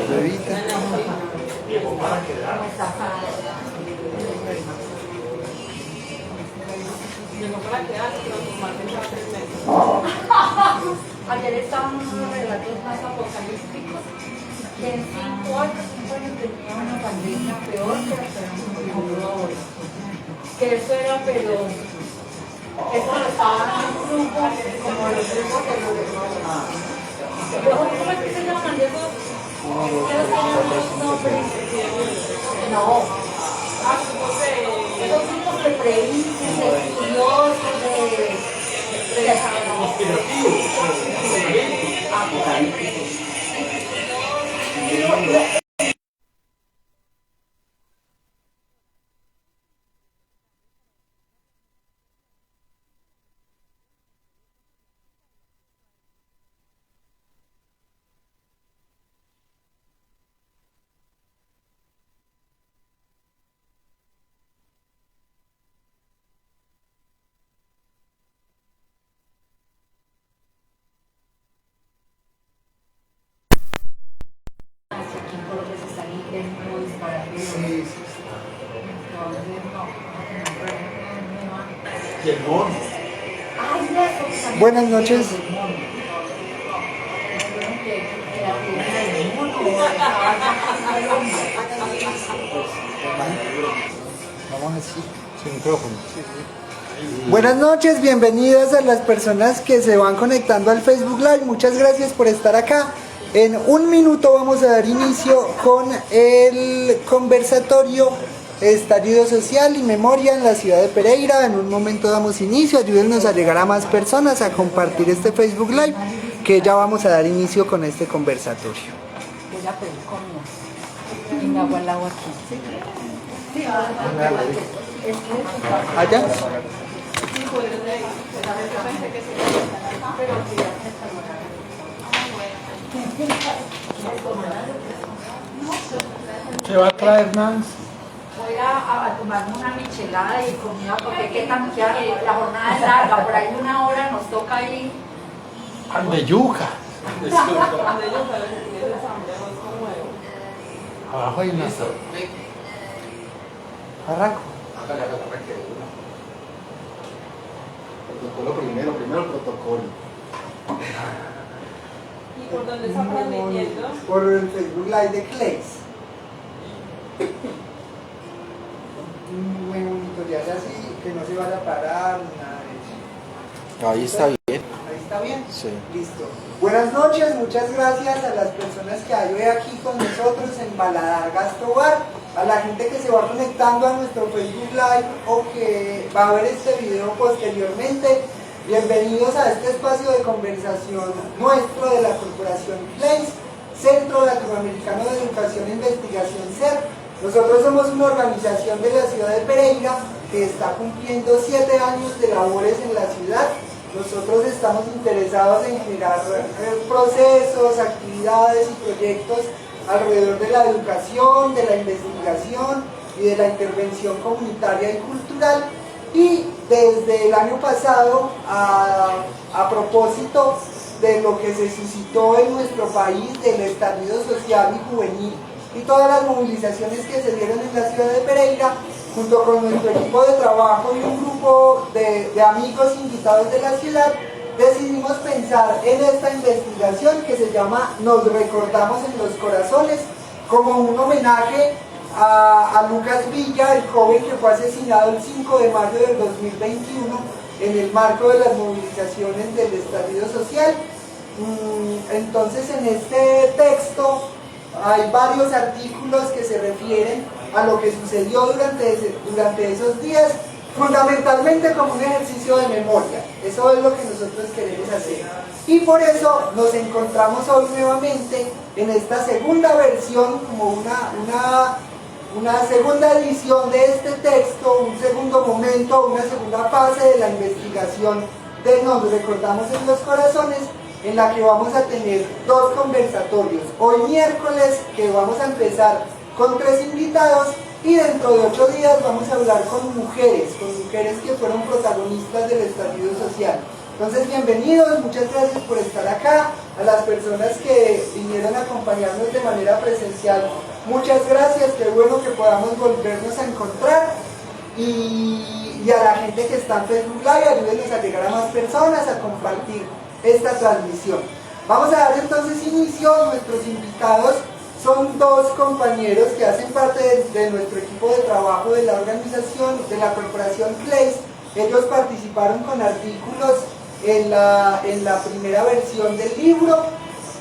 Bebita. Ayer estaban unos relatos más apocalípticos que en 5 años tenía una pandemia peor que la que tenemos ahora. Que eso era, pero eso lo estaban en grupos, como los grupos de los ¿cómo es que se llaman? Esos tienen unos nombres. No. Esos grupos de preíces, de estudiosos, de apocalípticos. Buenas noches. Vamos así, sin micrófono. Buenas noches, bienvenidas a las personas que se van conectando al Facebook Live. Muchas gracias por estar acá. En un minuto vamos a dar inicio con el conversatorio Estallido Social y Memoria en la ciudad de Pereira. En un momento damos inicio, ayúdennos a llegar a más personas, a compartir este Facebook Live, que ya vamos a dar inicio con este conversatorio. Voy a pedir comida y me hago el agua aquí. Sí, ¿Allá? ¿Qué va a traer, Nance? Voy a tomarme una michelada y comida porque qué tan la jornada es larga, por ahí 1 hora nos toca ir. Pan de yuca. Abajo hay una. Arranco. Protocolo primero el protocolo. ¿Y por dónde está aprendiendo? Por el Facebook Live de Clays. Un buen monitorial así, que no se vaya a parar, ni nada de eso. Ahí está bien. Ahí está bien. Sí. Listo. Buenas noches, muchas gracias a las personas que hay hoy aquí con nosotros en Baladar Gastobar, a la gente que se va conectando a nuestro Facebook Live o que va a ver este video posteriormente. Bienvenidos a este espacio de conversación nuestro de la Corporación CLAYS, Centro Latinoamericano de Educación e Investigación CER. Nosotros somos una organización de la ciudad de Pereira que está cumpliendo 7 años de labores en la ciudad. Nosotros estamos interesados en generar procesos, actividades y proyectos alrededor de la educación, de la investigación y de la intervención comunitaria y cultural. Y desde el año pasado, a propósito de lo que se suscitó en nuestro país, del estallido social y juvenil y todas las movilizaciones que se dieron en la ciudad de Pereira, junto con nuestro equipo de trabajo y un grupo de amigos invitados de la ciudad, decidimos pensar en esta investigación que se llama Nos recordamos en los corazones, como un homenaje a Lucas Villa, el joven que fue asesinado el 5 de mayo del 2021 en el marco de las movilizaciones del estallido social. Entonces, en este texto hay varios artículos que se refieren a lo que sucedió durante esos días, fundamentalmente como un ejercicio de memoria. Eso es lo que nosotros queremos hacer. Y por eso nos encontramos hoy nuevamente en esta segunda versión, como una segunda edición de este texto, un segundo momento, una segunda fase de la investigación de Nos recordamos en los corazones, en la que vamos a tener 2 conversatorios. Hoy miércoles, que vamos a empezar con 3 invitados, y dentro de 8 días vamos a hablar con mujeres que fueron protagonistas del estallido social. Entonces, bienvenidos, muchas gracias por estar acá. A las personas que vinieron a acompañarnos de manera presencial, muchas gracias, qué bueno que podamos volvernos a encontrar. Y a la gente que está en Facebook Live, ayúdenos a llegar a más personas, a compartir esta transmisión. Vamos a dar entonces inicio. Nuestros invitados son dos compañeros que hacen parte de nuestro equipo de trabajo de la organización, de la corporación CLEIS. Ellos participaron con artículos en la primera versión del libro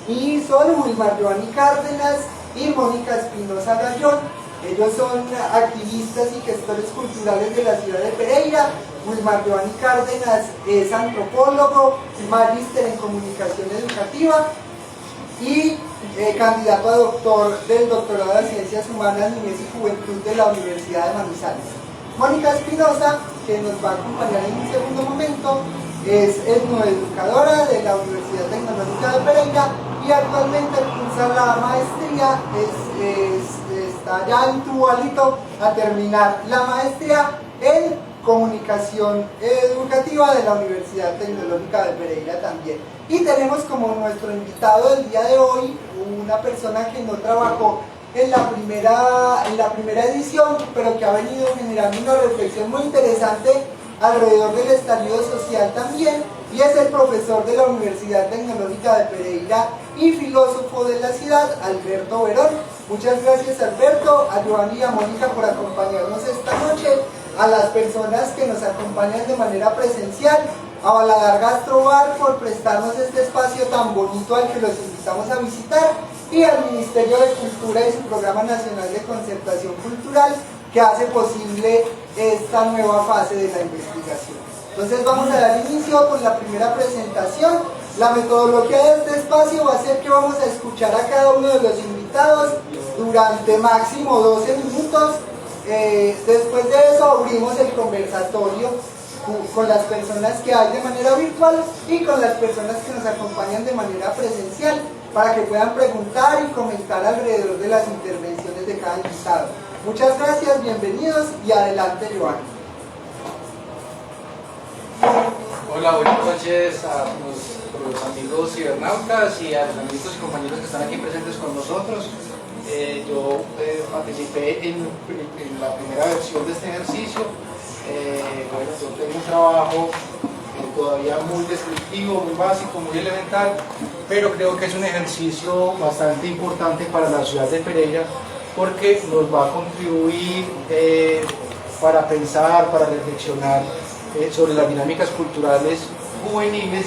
y son Wilmar Giovanni Cárdenas y Mónica Espinosa Gallón. Ellos son activistas y gestores culturales de la ciudad de Pereira. Wilmar Giovanni Cárdenas es antropólogo, magíster en comunicación educativa y candidato a doctor del doctorado de Ciencias Humanas, Niñez y Juventud de la Universidad de Manizales. Mónica Espinosa, que nos va a acompañar en un segundo momento, es etnoeducadora de la Universidad Tecnológica de Pereira y actualmente cursa la maestría, está ya en Tubalito a terminar la maestría en comunicación educativa de la Universidad Tecnológica de Pereira también. Y tenemos como nuestro invitado del día de hoy una persona que no trabajó en la primera edición, pero que ha venido generando una reflexión muy interesante alrededor del estallido social también, y es el profesor de la Universidad Tecnológica de Pereira y filósofo de la ciudad, Alberto Verón. Muchas gracias, Alberto, a Giovanni y a Mónica por acompañarnos esta noche, a las personas que nos acompañan de manera presencial, a Baladar Gastrobar por prestarnos este espacio tan bonito al que los invitamos a visitar, y al Ministerio de Cultura y su Programa Nacional de Concertación Cultural, que hace posible esta nueva fase de la investigación. Entonces vamos a dar inicio con la primera presentación. La metodología de este espacio va a ser que vamos a escuchar a cada uno de los invitados durante máximo 12 minutos. Después de eso abrimos el conversatorio con las personas que hay de manera virtual y con las personas que nos acompañan de manera presencial, para que puedan preguntar y comentar alrededor de las intervenciones de cada invitado. Muchas gracias, bienvenidos y adelante, Giovanni. Hola, buenas noches a nuestros amigos cibernautas y a los amigos y compañeros que están aquí presentes con nosotros. Yo participé en la primera versión de este ejercicio. Bueno, yo tengo un trabajo todavía muy descriptivo, muy básico, muy elemental, pero creo que es un ejercicio bastante importante para la ciudad de Pereira, porque nos va a contribuir para pensar, para reflexionar sobre las dinámicas culturales juveniles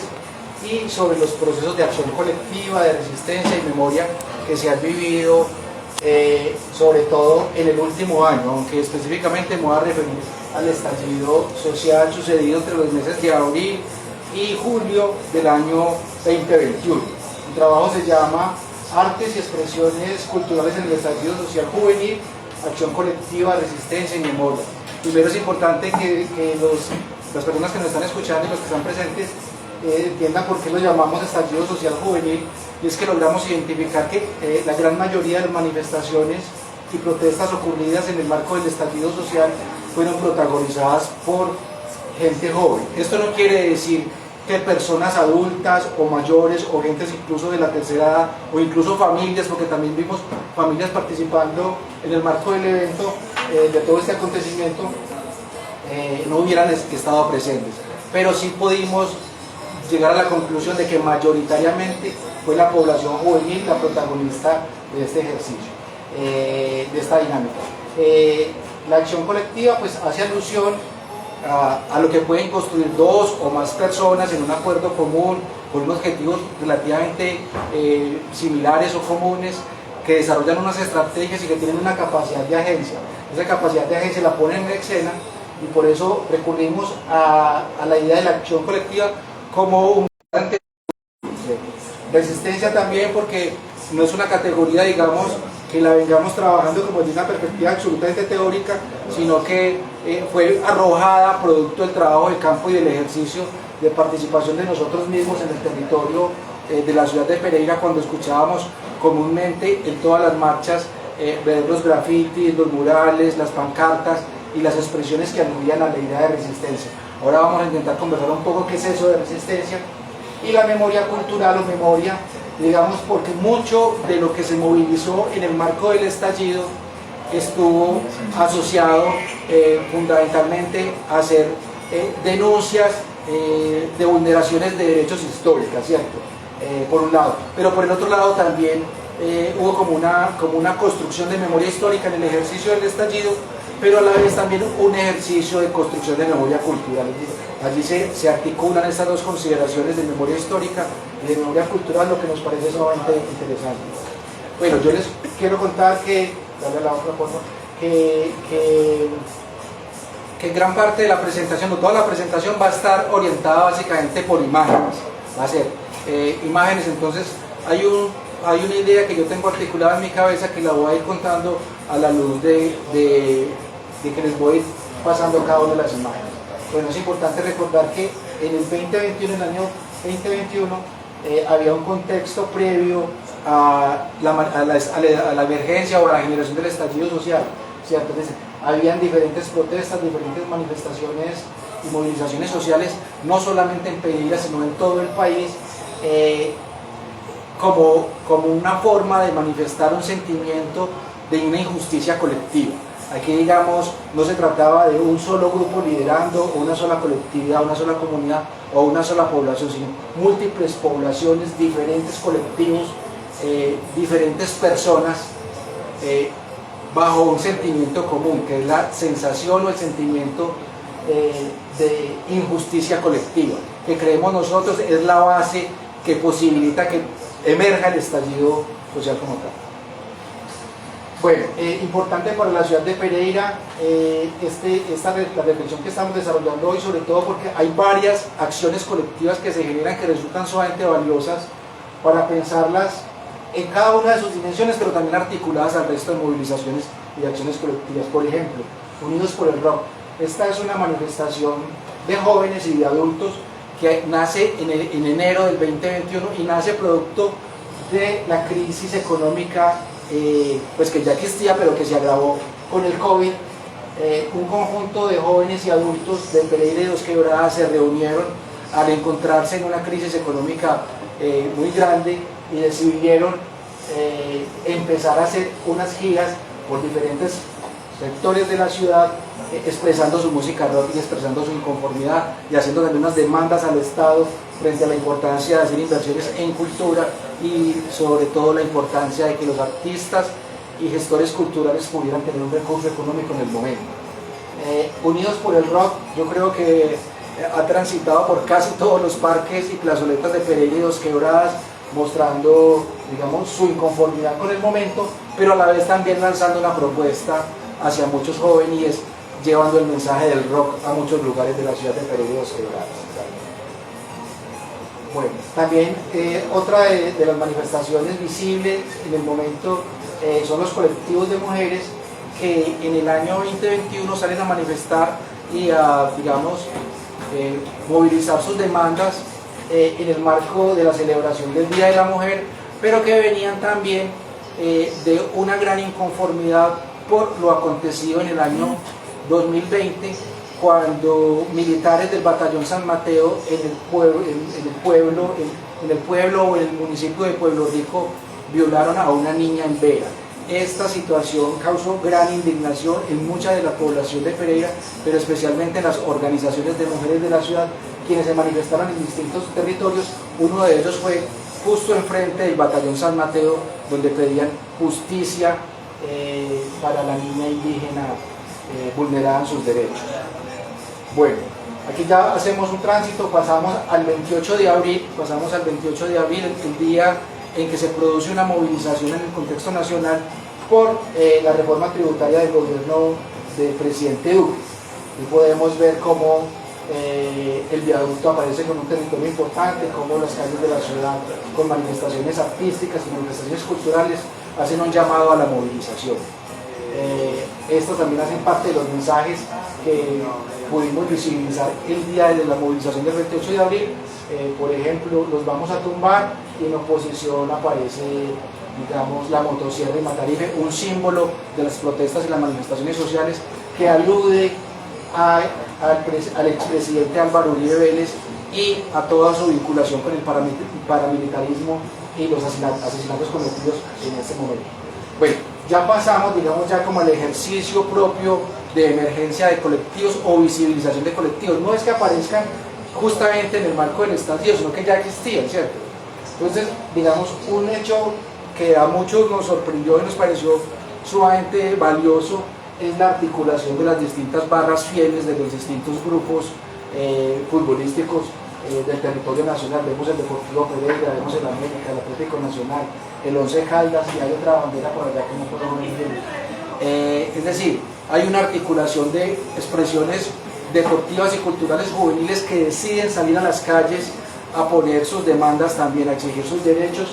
y sobre los procesos de acción colectiva, de resistencia y memoria que se han vivido, sobre todo en el último año, aunque específicamente me voy a referir al estallido social sucedido entre los meses de abril y julio del año 2021. El trabajo se llama Artes y expresiones culturales en el estallido social juvenil, acción colectiva, resistencia y memoria. Primero es importante que las personas que nos están escuchando y los que están presentes entiendan por qué lo llamamos estallido social juvenil, y es que logramos identificar que la gran mayoría de las manifestaciones y protestas ocurridas en el marco del estallido social fueron protagonizadas por gente joven. Esto no quiere decir que personas adultas o mayores o gentes incluso de la tercera edad o incluso familias, porque también vimos familias participando en el marco del evento, de todo este acontecimiento, no hubieran estado presentes, pero sí pudimos llegar a la conclusión de que mayoritariamente fue la población juvenil la protagonista de este ejercicio, de esta dinámica. La acción colectiva pues hace alusión a lo que pueden construir dos o más personas en un acuerdo común, con unos objetivos relativamente similares o comunes, que desarrollan unas estrategias y que tienen una capacidad de agencia. Esa capacidad de agencia la ponen en escena, y por eso recurrimos a la idea de la acción colectiva como un garante de resistencia también, porque no es una categoría, digamos, que la vengamos trabajando como desde una perspectiva absolutamente teórica, sino que fue arrojada producto del trabajo de campo y del ejercicio de participación de nosotros mismos en el territorio de la ciudad de Pereira, cuando escuchábamos comúnmente en todas las marchas ver los grafitis, los murales, las pancartas y las expresiones que aludían a la idea de resistencia. Ahora vamos a intentar conversar un poco qué es eso de resistencia. Y la memoria cultural o memoria, digamos, porque mucho de lo que se movilizó en el marco del estallido estuvo asociado fundamentalmente a hacer denuncias de vulneraciones de derechos históricos, ¿cierto? Por un lado, pero por el otro lado también hubo como una construcción de memoria histórica en el ejercicio del estallido, pero a la vez también un ejercicio de construcción de memoria cultural. Allí se articulan estas dos consideraciones de memoria histórica y de memoria cultural, lo que nos parece sumamente interesante. Bueno, yo les quiero contar que, dale a la otra foto, que gran parte de la presentación, o toda la presentación, va a estar orientada básicamente por imágenes. Va a ser imágenes, entonces hay una idea que yo tengo articulada en mi cabeza que la voy a ir contando a la luz de que les voy pasando cada una de las imágenes. Bueno, es importante recordar que en el 2021, en el año 2021, había un contexto previo a la emergencia o a la generación del estallido social, ¿cierto? Entonces, habían diferentes protestas, diferentes manifestaciones y movilizaciones sociales, no solamente en Pereira, sino en todo el país, como una forma de manifestar un sentimiento de una injusticia colectiva. Aquí, digamos, no se trataba de un solo grupo liderando, o una sola colectividad, una sola comunidad o una sola población, sino múltiples poblaciones, diferentes colectivos, diferentes personas, bajo un sentimiento común, que es la sensación o el sentimiento de injusticia colectiva, que creemos nosotros es la base que posibilita que emerja el estallido social como tal. Bueno, importante para la ciudad de Pereira la reflexión que estamos desarrollando hoy, sobre todo porque hay varias acciones colectivas que se generan que resultan sumamente valiosas para pensarlas en cada una de sus dimensiones, pero también articuladas al resto de movilizaciones y de acciones colectivas. Por ejemplo, Unidos por el Rock. Esta es una manifestación de jóvenes y de adultos que nace en enero del 2021 y nace producto de la crisis económica pues que ya existía, pero que se agravó con el COVID. Un conjunto de jóvenes y adultos de Pereira y Dos Quebradas se reunieron al encontrarse en una crisis económica muy grande y decidieron empezar a hacer unas giras por diferentes sectores de la ciudad, expresando su música rock y expresando su inconformidad y haciendo también unas demandas al Estado frente a la importancia de hacer inversiones en cultura y sobre todo la importancia de que los artistas y gestores culturales pudieran tener un recurso económico en el momento. Unidos por el Rock, yo creo que ha transitado por casi todos los parques y plazoletas de Pereira y Dos Quebradas, mostrando, digamos, su inconformidad con el momento, pero a la vez también lanzando una propuesta hacia muchos jóvenes, llevando el mensaje del rock a muchos lugares de la ciudad de Pereira y Dos Quebradas. Bueno, también otra de las manifestaciones visibles en el momento son los colectivos de mujeres que en el año 2021 salen a manifestar y a, digamos, movilizar sus demandas en el marco de la celebración del Día de la Mujer, pero que venían también de una gran inconformidad por lo acontecido en el año 2020, cuando militares del Batallón San Mateo en el pueblo o en el municipio de Pueblo Rico violaron a una niña en Vera. Esta situación causó gran indignación en mucha de la población de Pereira, pero especialmente en las organizaciones de mujeres de la ciudad, quienes se manifestaron en distintos territorios. Uno de ellos fue justo enfrente del Batallón San Mateo, donde pedían justicia para la niña indígena vulnerada en sus derechos. Bueno, aquí ya hacemos un tránsito, pasamos al 28 de abril, el día en que se produce una movilización en el contexto nacional por la reforma tributaria del gobierno del presidente Duque. Y podemos ver cómo el viaducto aparece con un territorio importante, cómo las calles de la ciudad, con manifestaciones artísticas y manifestaciones culturales, hacen un llamado a la movilización. Estos también hacen parte de los mensajes que pudimos visibilizar el día de la movilización del 28 de abril. Por ejemplo, los vamos a tumbar, y en oposición aparece, digamos, la motosierra y Matarife, un símbolo de las protestas y las manifestaciones sociales que alude al expresidente Álvaro Uribe Vélez y a toda su vinculación con el paramilitarismo y los asesinatos cometidos en este momento. Bueno, ya pasamos, digamos, ya como al ejercicio propio de emergencia de colectivos o visibilización de colectivos. No es que aparezcan justamente en el marco del estallido, sino que ya existían, ¿cierto? Entonces, digamos, un hecho que a muchos nos sorprendió y nos pareció sumamente valioso es la articulación de las distintas barras fieles de los distintos grupos futbolísticos del territorio nacional. Vemos el Deportivo Pereira, vemos el América, el Atlético Nacional, el Once Caldas, y hay otra bandera por allá que no podemos ver. Es decir, hay una articulación de expresiones deportivas y culturales juveniles que deciden salir a las calles a poner sus demandas también, a exigir sus derechos.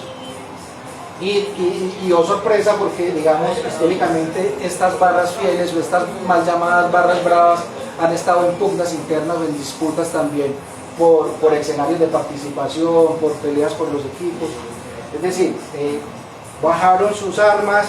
Y oh sorpresa, porque digamos históricamente estas barras fieles o estas mal llamadas barras bravas han estado en pugnas internas o en disputas también por escenarios de participación, por peleas por los equipos. Es decir, bajaron sus armas,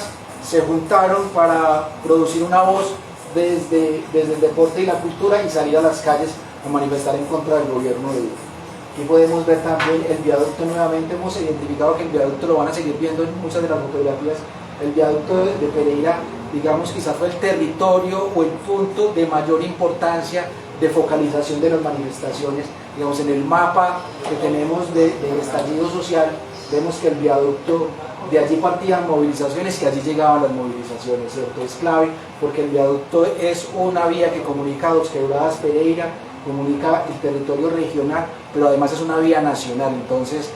se juntaron para producir una voz desde el deporte y la cultura y salir a las calles a manifestar en contra del gobierno de Duque. Aquí podemos ver también el viaducto. Nuevamente hemos identificado que el viaducto lo van a seguir viendo en muchas de las fotografías. El viaducto de Pereira, digamos, quizás fue el territorio o el punto de mayor importancia de focalización de las manifestaciones. Digamos, en el mapa que tenemos de estallido social, vemos que el viaducto, de allí partían movilizaciones y allí llegaban las movilizaciones, ¿cierto? Es clave porque el viaducto es una vía que comunica Dos Quebradas, Pereira, comunica el territorio regional, pero además es una vía nacional. Entonces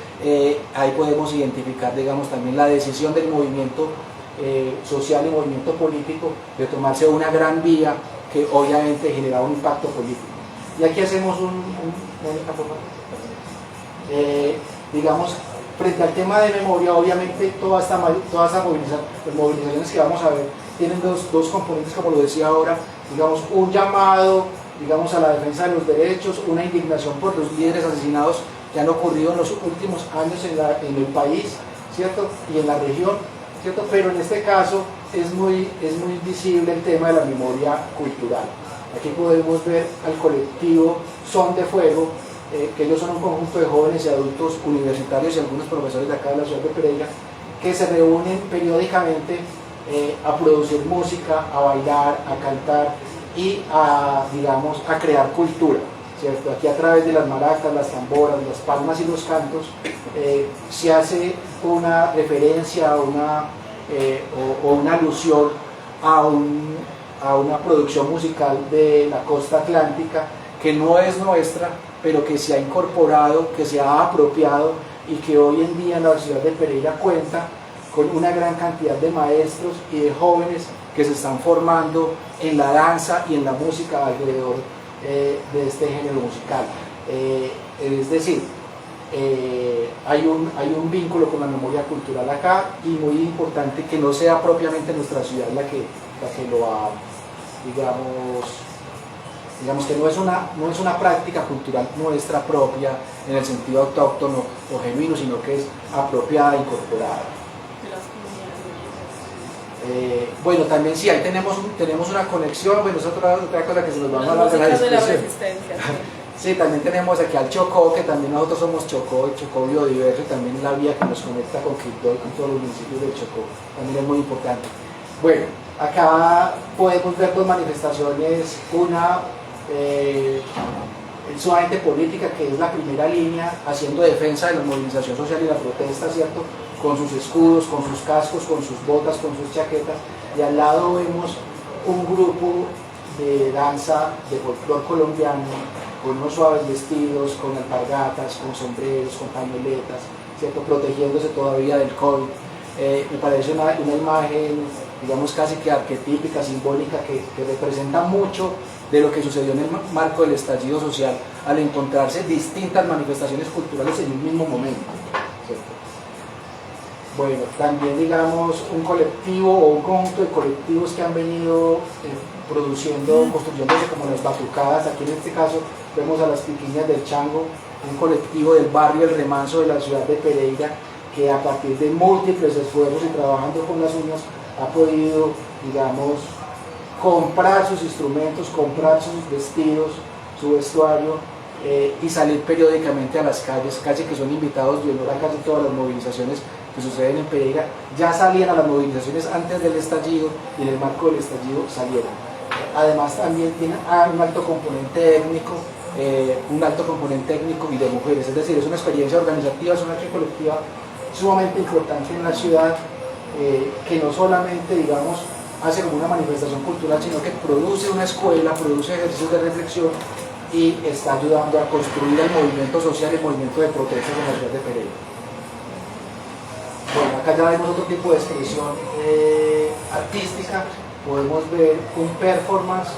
ahí podemos identificar, digamos, también la decisión del movimiento social y movimiento político de tomarse una gran vía que obviamente generaba un impacto político. Y aquí hacemos digamos, frente al tema de memoria, obviamente todas estas movilizaciones que vamos a ver tienen dos componentes, como lo decía ahora, digamos, un llamado, digamos, a la defensa de los derechos, una indignación por los líderes asesinados que han ocurrido en los últimos años en el país, ¿cierto? Y en la región, ¿cierto? Pero en este caso es muy visible el tema de la memoria cultural. Aquí podemos ver al colectivo Son de Fuego, que ellos son un conjunto de jóvenes y adultos universitarios y algunos profesores de acá de la ciudad de Pereira, que se reúnen periódicamente a producir música, a bailar, a cantar y digamos, a crear cultura, ¿cierto? Aquí a través de las maracas, las tamboras, las palmas y los cantos se hace una referencia o una alusión a una producción musical de la costa atlántica que no es nuestra, pero que se ha incorporado, que se ha apropiado y que hoy en día en la ciudad de Pereira cuenta con una gran cantidad de maestros y de jóvenes que se están formando en la danza y en la música alrededor de este género musical. Es decir, hay un vínculo con la memoria cultural acá, y muy importante que no sea propiamente nuestra ciudad la que lo ha, digamos que no es una práctica cultural nuestra propia en el sentido autóctono o genuino, sino que es apropiada e incorporada. Bueno, también sí, ahí tenemos una conexión. Bueno, es otra cosa que se nos va a hablar de la discusión. Sí, también tenemos aquí al Chocó, que también nosotros somos Chocó biodiverso, y también la vía que nos conecta con Quito y con todos los municipios del Chocó, también es muy importante. Bueno, acá podemos ver dos manifestaciones, una sumamente política, que es la primera línea, haciendo defensa de la movilización social y la protesta, ¿cierto? Con sus escudos, con sus cascos, con sus botas, con sus chaquetas, y al lado vemos un grupo de danza de folclore colombiano, con unos suaves vestidos, con alpargatas, con sombreros, con pañoletas, ¿cierto? Protegiéndose todavía del COVID. Me parece una imagen, digamos, casi que arquetípica, simbólica, que representa mucho de lo que sucedió en el marco del estallido social, al encontrarse distintas manifestaciones culturales en un mismo momento, ¿cierto? Bueno, también, digamos, un colectivo o un conjunto de colectivos que han venido construyéndose como las batucadas. Aquí en este caso vemos a las Piquiñas del Chango, un colectivo del barrio El Remanso de la ciudad de Pereira, que a partir de múltiples esfuerzos y trabajando con las uñas ha podido, digamos, comprar sus instrumentos, comprar sus vestidos, su vestuario y salir periódicamente a las calles, casi que son invitados de honor a casi todas las movilizaciones que suceden en Pereira. Ya salían a las movilizaciones antes del estallido y en el marco del estallido salieron. Además también tiene un alto componente étnico, y de mujeres, es decir, es una experiencia organizativa, es una acción colectiva sumamente importante en la ciudad, que no solamente, digamos, hace como una manifestación cultural, sino que produce una escuela, produce ejercicios de reflexión y está ayudando a construir el movimiento social, el movimiento de protestas en la ciudad de Pereira. Bueno, acá ya vemos otro tipo de expresión artística, podemos ver un performance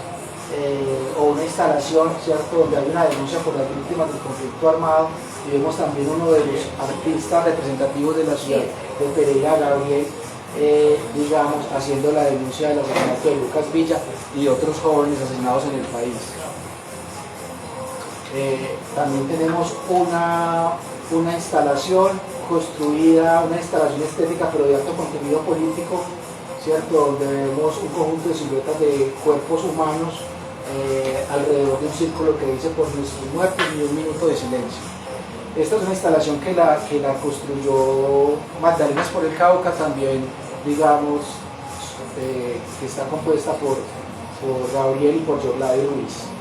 o una instalación, ¿cierto?, donde hay una denuncia por las víctimas del conflicto armado, y vemos también uno de los artistas representativos de la ciudad de Pereira, Gabriel, digamos, haciendo la denuncia del asesinato de Lucas Villa y otros jóvenes asesinados en el país. También tenemos una instalación construida, una instalación estética pero de alto contenido político, ¿cierto?, donde vemos un conjunto de siluetas de cuerpos humanos alrededor de un círculo que dice por nuestros muertos y un minuto de silencio. Esta es una instalación que la construyó Magdalenas por el Cauca, también, digamos, que está compuesta por Gabriel y por Yorladi Ruiz.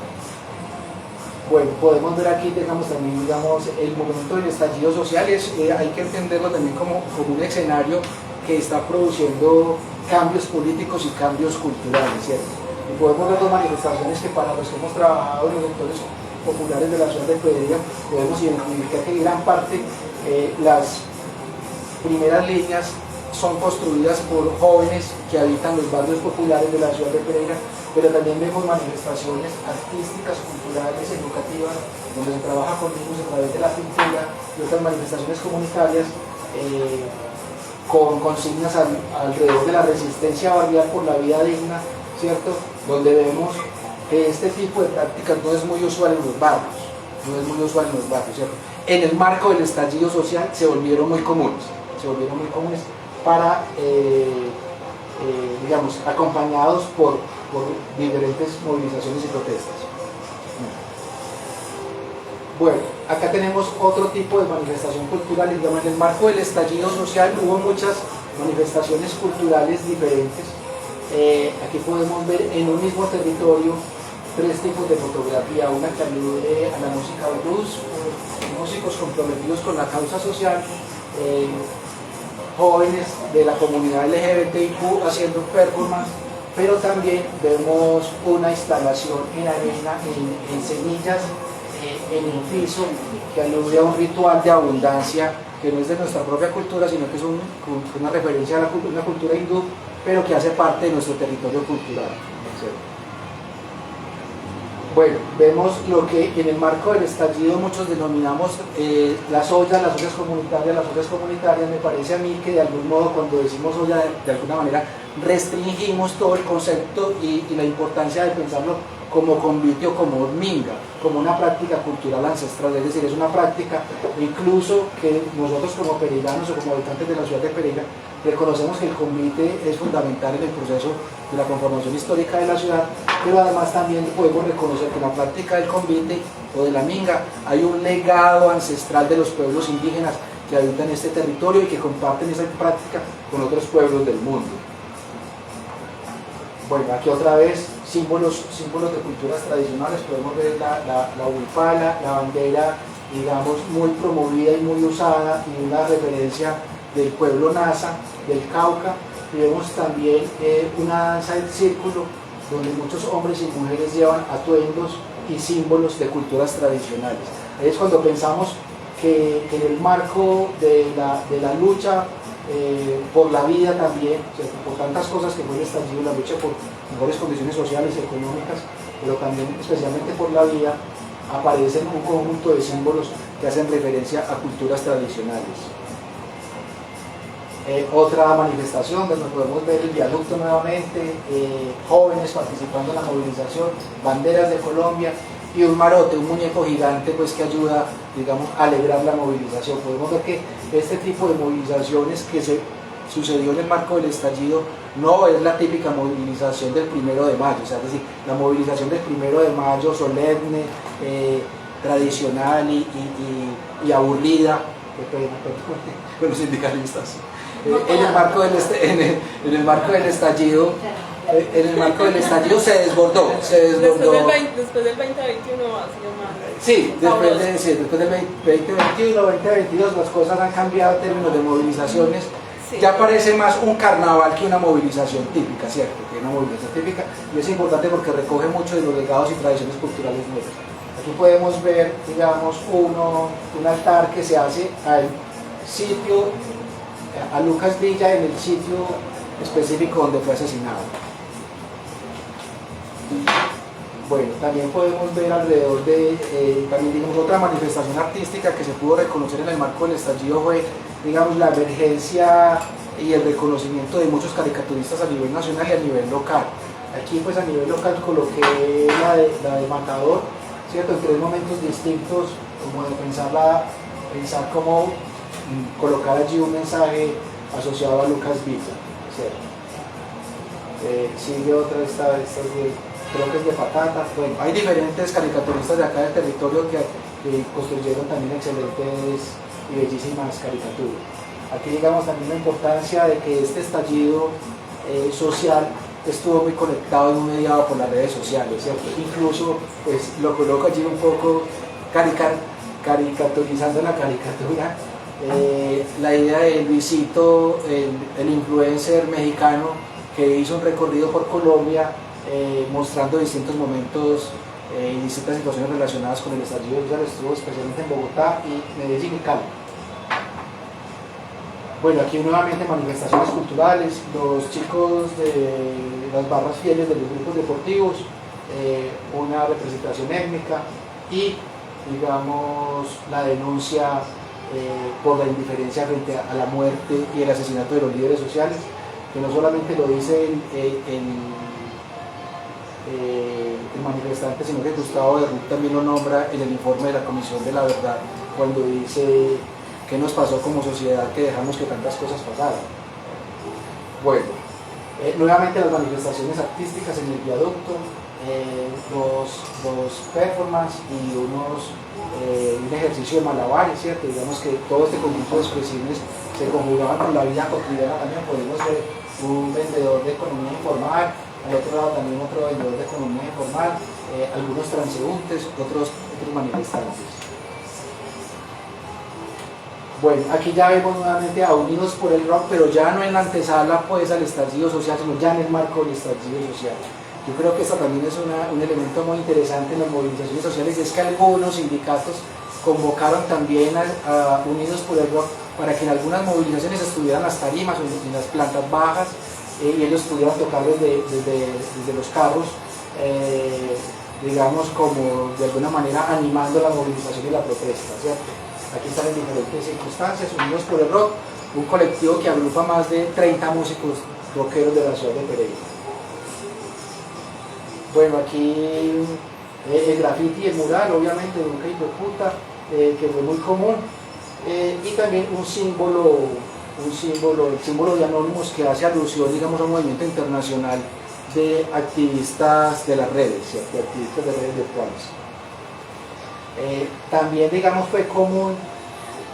Bueno, podemos ver aquí, digamos, también, digamos, el momento del estallido social, hay que entenderlo también como un escenario que está produciendo cambios políticos y cambios culturales, ¿cierto? Y podemos ver dos manifestaciones que para los que hemos trabajado en los sectores populares de la ciudad de Pereira podemos identificar que gran parte las primeras líneas son construidas por jóvenes que habitan los barrios populares de la ciudad de Pereira, pero también vemos manifestaciones artísticas, culturales, educativas, donde se trabaja con niños a través de la pintura y otras manifestaciones comunitarias con consignas alrededor de la resistencia barrial por la vida digna, ¿cierto?, donde vemos que este tipo de prácticas no es muy usual en los barrios, ¿cierto? En el marco del estallido social se volvieron muy comunes para, digamos, acompañados por diferentes movilizaciones y protestas. Bueno, acá tenemos otro tipo de manifestación cultural, y digamos, en el marco del estallido social hubo muchas manifestaciones culturales diferentes. Aquí podemos ver en un mismo territorio tres tipos de fotografía, una que alude a la música blues, músicos comprometidos con la causa social, jóvenes de la comunidad LGBTIQ haciendo performance, pero también vemos una instalación en arena, en semillas, en el piso, que alude a un ritual de abundancia que no es de nuestra propia cultura, sino que es una referencia a una cultura hindú, pero que hace parte de nuestro territorio cultural. Bueno, vemos lo que en el marco del estallido muchos denominamos las ollas comunitarias. Me parece a mí que de algún modo, cuando decimos olla, de alguna manera restringimos todo el concepto y la importancia de pensarlo como convite o como minga, como una práctica cultural ancestral, es decir, es una práctica incluso que nosotros como pereiranos o como habitantes de la ciudad de Pereira reconocemos que el convite es fundamental en el proceso de la conformación histórica de la ciudad, pero además también podemos reconocer que en la práctica del convite o de la minga hay un legado ancestral de los pueblos indígenas que habitan este territorio y que comparten esa práctica con otros pueblos del mundo. Bueno, aquí otra vez símbolos de culturas tradicionales, podemos ver la huipala, la bandera, digamos, muy promovida y muy usada, y una referencia del pueblo Nasa, del Cauca, y vemos también una danza del círculo, donde muchos hombres y mujeres llevan atuendos y símbolos de culturas tradicionales. Ahí es cuando pensamos que en el marco de la lucha por la vida también, ¿cierto?, por tantas cosas que fue el estallido, la lucha por mejores condiciones sociales y económicas, pero también especialmente por la vida, aparecen un conjunto de símbolos que hacen referencia a culturas tradicionales. Otra manifestación donde podemos ver el viaducto nuevamente, jóvenes participando en la movilización, banderas de Colombia y un marote, un muñeco gigante, pues, que ayuda, digamos, a alegrar la movilización. Podemos ver que este tipo de movilizaciones que se sucedió en el marco del estallido no es la típica movilización del 1 de mayo, o sea, es decir, la movilización del 1 de mayo solemne, tradicional y aburrida, con los sindicalistas. En el marco del estallido se desbordó. Después del 2021 va a ser más. Sí, después del 2021, 2022 las cosas han cambiado en términos de movilizaciones. Sí. Ya parece más un carnaval que una movilización típica, ¿cierto? Que una movilización típica, y es importante porque recoge mucho de los legados y tradiciones culturales nuestras. Aquí podemos ver, digamos, un altar que se hace al sitio, a Lucas Villa, en el sitio específico donde fue asesinado. Bueno, también podemos ver alrededor de, también digamos, otra manifestación artística que se pudo reconocer en el marco del estallido fue, digamos, la emergencia y el reconocimiento de muchos caricaturistas a nivel nacional y a nivel local. Aquí pues a nivel local coloqué la de Matador, ¿cierto? En 3 momentos distintos, como de pensar cómo colocar allí un mensaje asociado a Lucas Villa, ¿cierto? Sigue otra, creo que es de Patata. Bueno, hay diferentes caricaturistas de acá del territorio que construyeron también excelentes y bellísimas caricaturas. Aquí digamos también la importancia de que este estallido social estuvo muy conectado y muy mediado por las redes sociales, ¿cierto? Incluso pues lo coloco allí un poco caricaturizando la caricatura, la idea de Luisito, el influencer mexicano que hizo un recorrido por Colombia mostrando distintos momentos y distintas situaciones relacionadas con el estallido social. Estuvo especialmente en Bogotá y Medellín y Cali. Bueno, aquí nuevamente manifestaciones culturales, los chicos de las barras fieles de los grupos deportivos, una representación étnica y, digamos, la denuncia por la indiferencia frente a la muerte y el asesinato de los líderes sociales, que no solamente lo dice el manifestante, sino que Gustavo de Ruth también lo nombra en el informe de la Comisión de la Verdad, cuando dice qué nos pasó como sociedad que dejamos que tantas cosas pasaran. Bueno, nuevamente las manifestaciones artísticas en el viaducto, los performances y un ejercicio de malabares, ¿cierto? Digamos que todo este conjunto de expresiones se conjugaban con la vida cotidiana. También podemos ver un vendedor de economía informal, al otro lado también otro vendedor de economía informal, algunos transeúntes, otros manifestantes. Bueno, aquí ya vemos nuevamente a Unidos por el Rock, pero ya no en la antesala pues al estallido social, sino ya en el marco del estallido social. Yo creo que esto también es un elemento muy interesante en las movilizaciones sociales, y es que algunos sindicatos convocaron también a Unidos por el Rock para que en algunas movilizaciones estuvieran las tarimas o en las plantas bajas, y ellos pudieran tocar desde los carros, digamos, como de alguna manera animando la movilización y la protesta, ¿cierto? Aquí están en diferentes circunstancias. Unidos por el Rock, un colectivo que agrupa más de 30 músicos rockeros de la ciudad de Pereira. Bueno, aquí el graffiti y el mural, obviamente, de Nunca Hijo de Puta, que fue muy común, y también el símbolo de Anonymous, que hace alusión, digamos, a un movimiento internacional de activistas de las redes, ¿cierto? De activistas de redes virtuales. También, digamos, fue común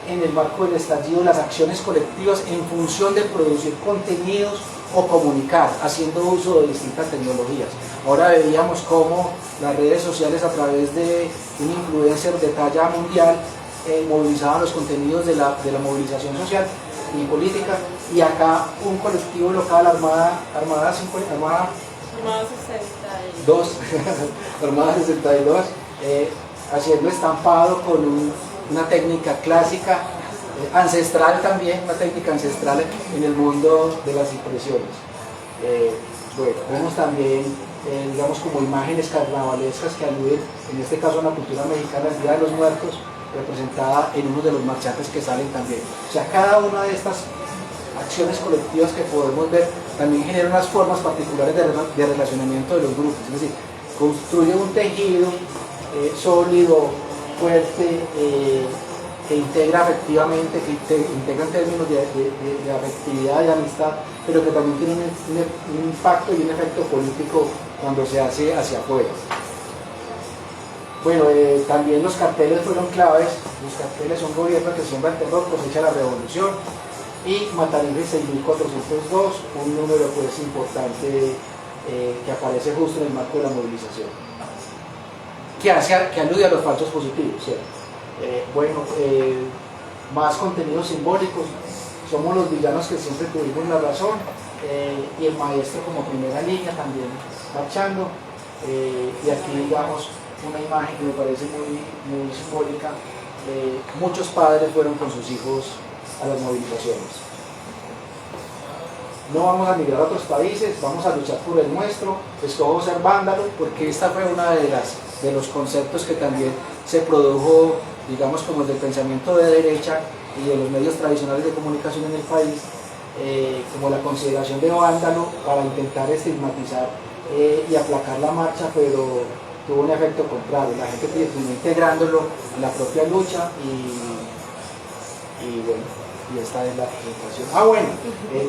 en el marco del estallido las acciones colectivas en función de producir contenidos o comunicar, haciendo uso de distintas tecnologías. Ahora veíamos cómo las redes sociales, a través de un influencer de talla mundial, movilizaban los contenidos de la movilización social y política, y acá un colectivo local, Armada 62, Armada 62, haciendo estampado con una técnica clásica, ancestral también, una técnica ancestral en el mundo de las impresiones. Bueno, vemos también, digamos, como imágenes carnavalescas que aluden, en este caso, a la cultura mexicana, el Día de los Muertos, representada en uno de los marchantes que salen también. O sea, cada una de estas acciones colectivas que podemos ver también genera unas formas particulares de relacionamiento de los grupos, es decir, construye un tejido sólido, fuerte, que integra efectivamente, integra en términos de afectividad y amistad, pero que también tiene un impacto y un efecto político cuando se hace hacia afuera. Bueno, también los carteles fueron claves. Los carteles son gobierno que siembra el terror, cosecha la revolución, y Matarife 6402, un número pues importante que aparece justo en el marco de la movilización, que alude a los falsos positivos, ¿cierto? Más contenidos simbólicos. Somos los villanos que siempre tuvimos la razón, y el maestro como primera línea también marchando, y aquí digamos una imagen que me parece muy simbólica. Muchos padres fueron con sus hijos a las movilizaciones. No vamos a migrar a otros países, vamos a luchar por el nuestro, escojo ser vándalo, porque esta fue una de los conceptos que también se produjo, digamos, como del pensamiento de derecha y de los medios tradicionales de comunicación en el país, como la consideración de vándalo para intentar estigmatizar y aplacar la marcha, pero tuvo un efecto contrario. La gente terminó integrándolo en la propia lucha y bueno, y esta es la presentación.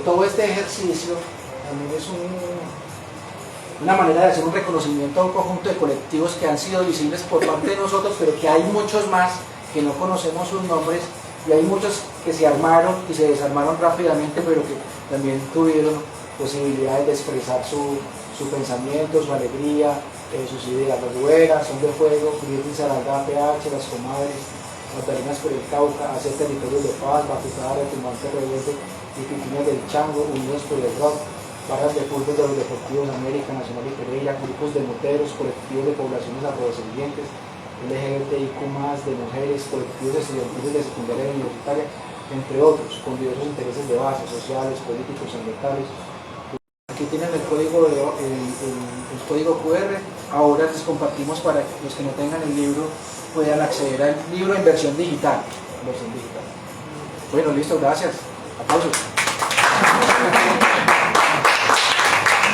Todo este ejercicio también es una manera de hacer un reconocimiento a un conjunto de colectivos que han sido visibles por parte de nosotros, pero que hay muchos más que no conocemos sus nombres, y hay muchos que se armaron y se desarmaron rápidamente, pero que también tuvieron posibilidades de expresar su pensamiento, su alegría, sus ideas. Las Rueras, Son de Fuego, Grietas y Saralda, PH, Las Comadres, Magdalenas por el Cauca, Hacer Territorios de Paz, Batucada, Retumbante Rebelde y Piquiñas del Chango, Unidos por el Rock, barras de fútbol de los Deportivos América, Nacional y Pereira, grupos de moteros, colectivos de poblaciones afrodescendientes, LGBTIQ+, de mujeres, colectivos estudiantiles de secundaria y universitaria, entre otros, con diversos intereses de base, sociales, políticos, ambientales. Aquí tienen el código QR. Ahora les compartimos para que los que no tengan el libro puedan acceder al libro en versión digital. Bueno, listo, gracias. Aplausos.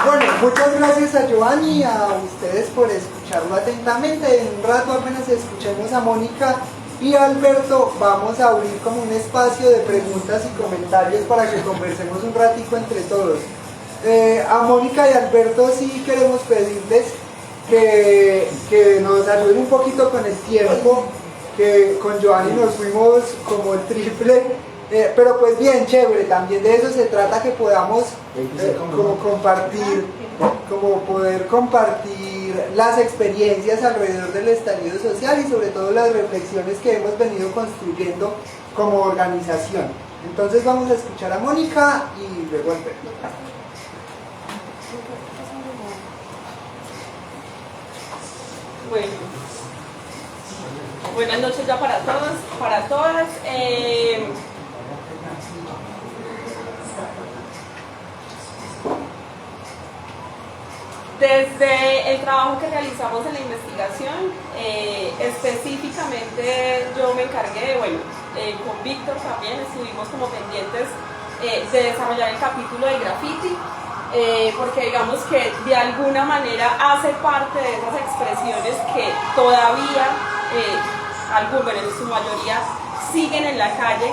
Bueno, muchas gracias a Giovanni y a ustedes por escucharlo atentamente. En un rato apenas escuchemos a Mónica y a Alberto, vamos a abrir como un espacio de preguntas y comentarios para que conversemos un ratico entre todos. A Mónica y a Alberto sí queremos pedirles que nos ayuden un poquito con el tiempo, que con Giovanni nos fuimos como el triple, pero pues bien, chévere, también de eso se trata, que podamos poder compartir las experiencias alrededor del estallido social y sobre todo las reflexiones que hemos venido construyendo como organización. Entonces vamos a escuchar a Mónica y luego a Alberto. Bueno, buenas noches ya para todos, para todas. Desde el trabajo que realizamos en la investigación, específicamente yo me encargué, con Víctor también estuvimos como pendientes de desarrollar el capítulo de graffiti, porque digamos que de alguna manera hace parte de esas expresiones que todavía, en su mayoría, siguen en la calle,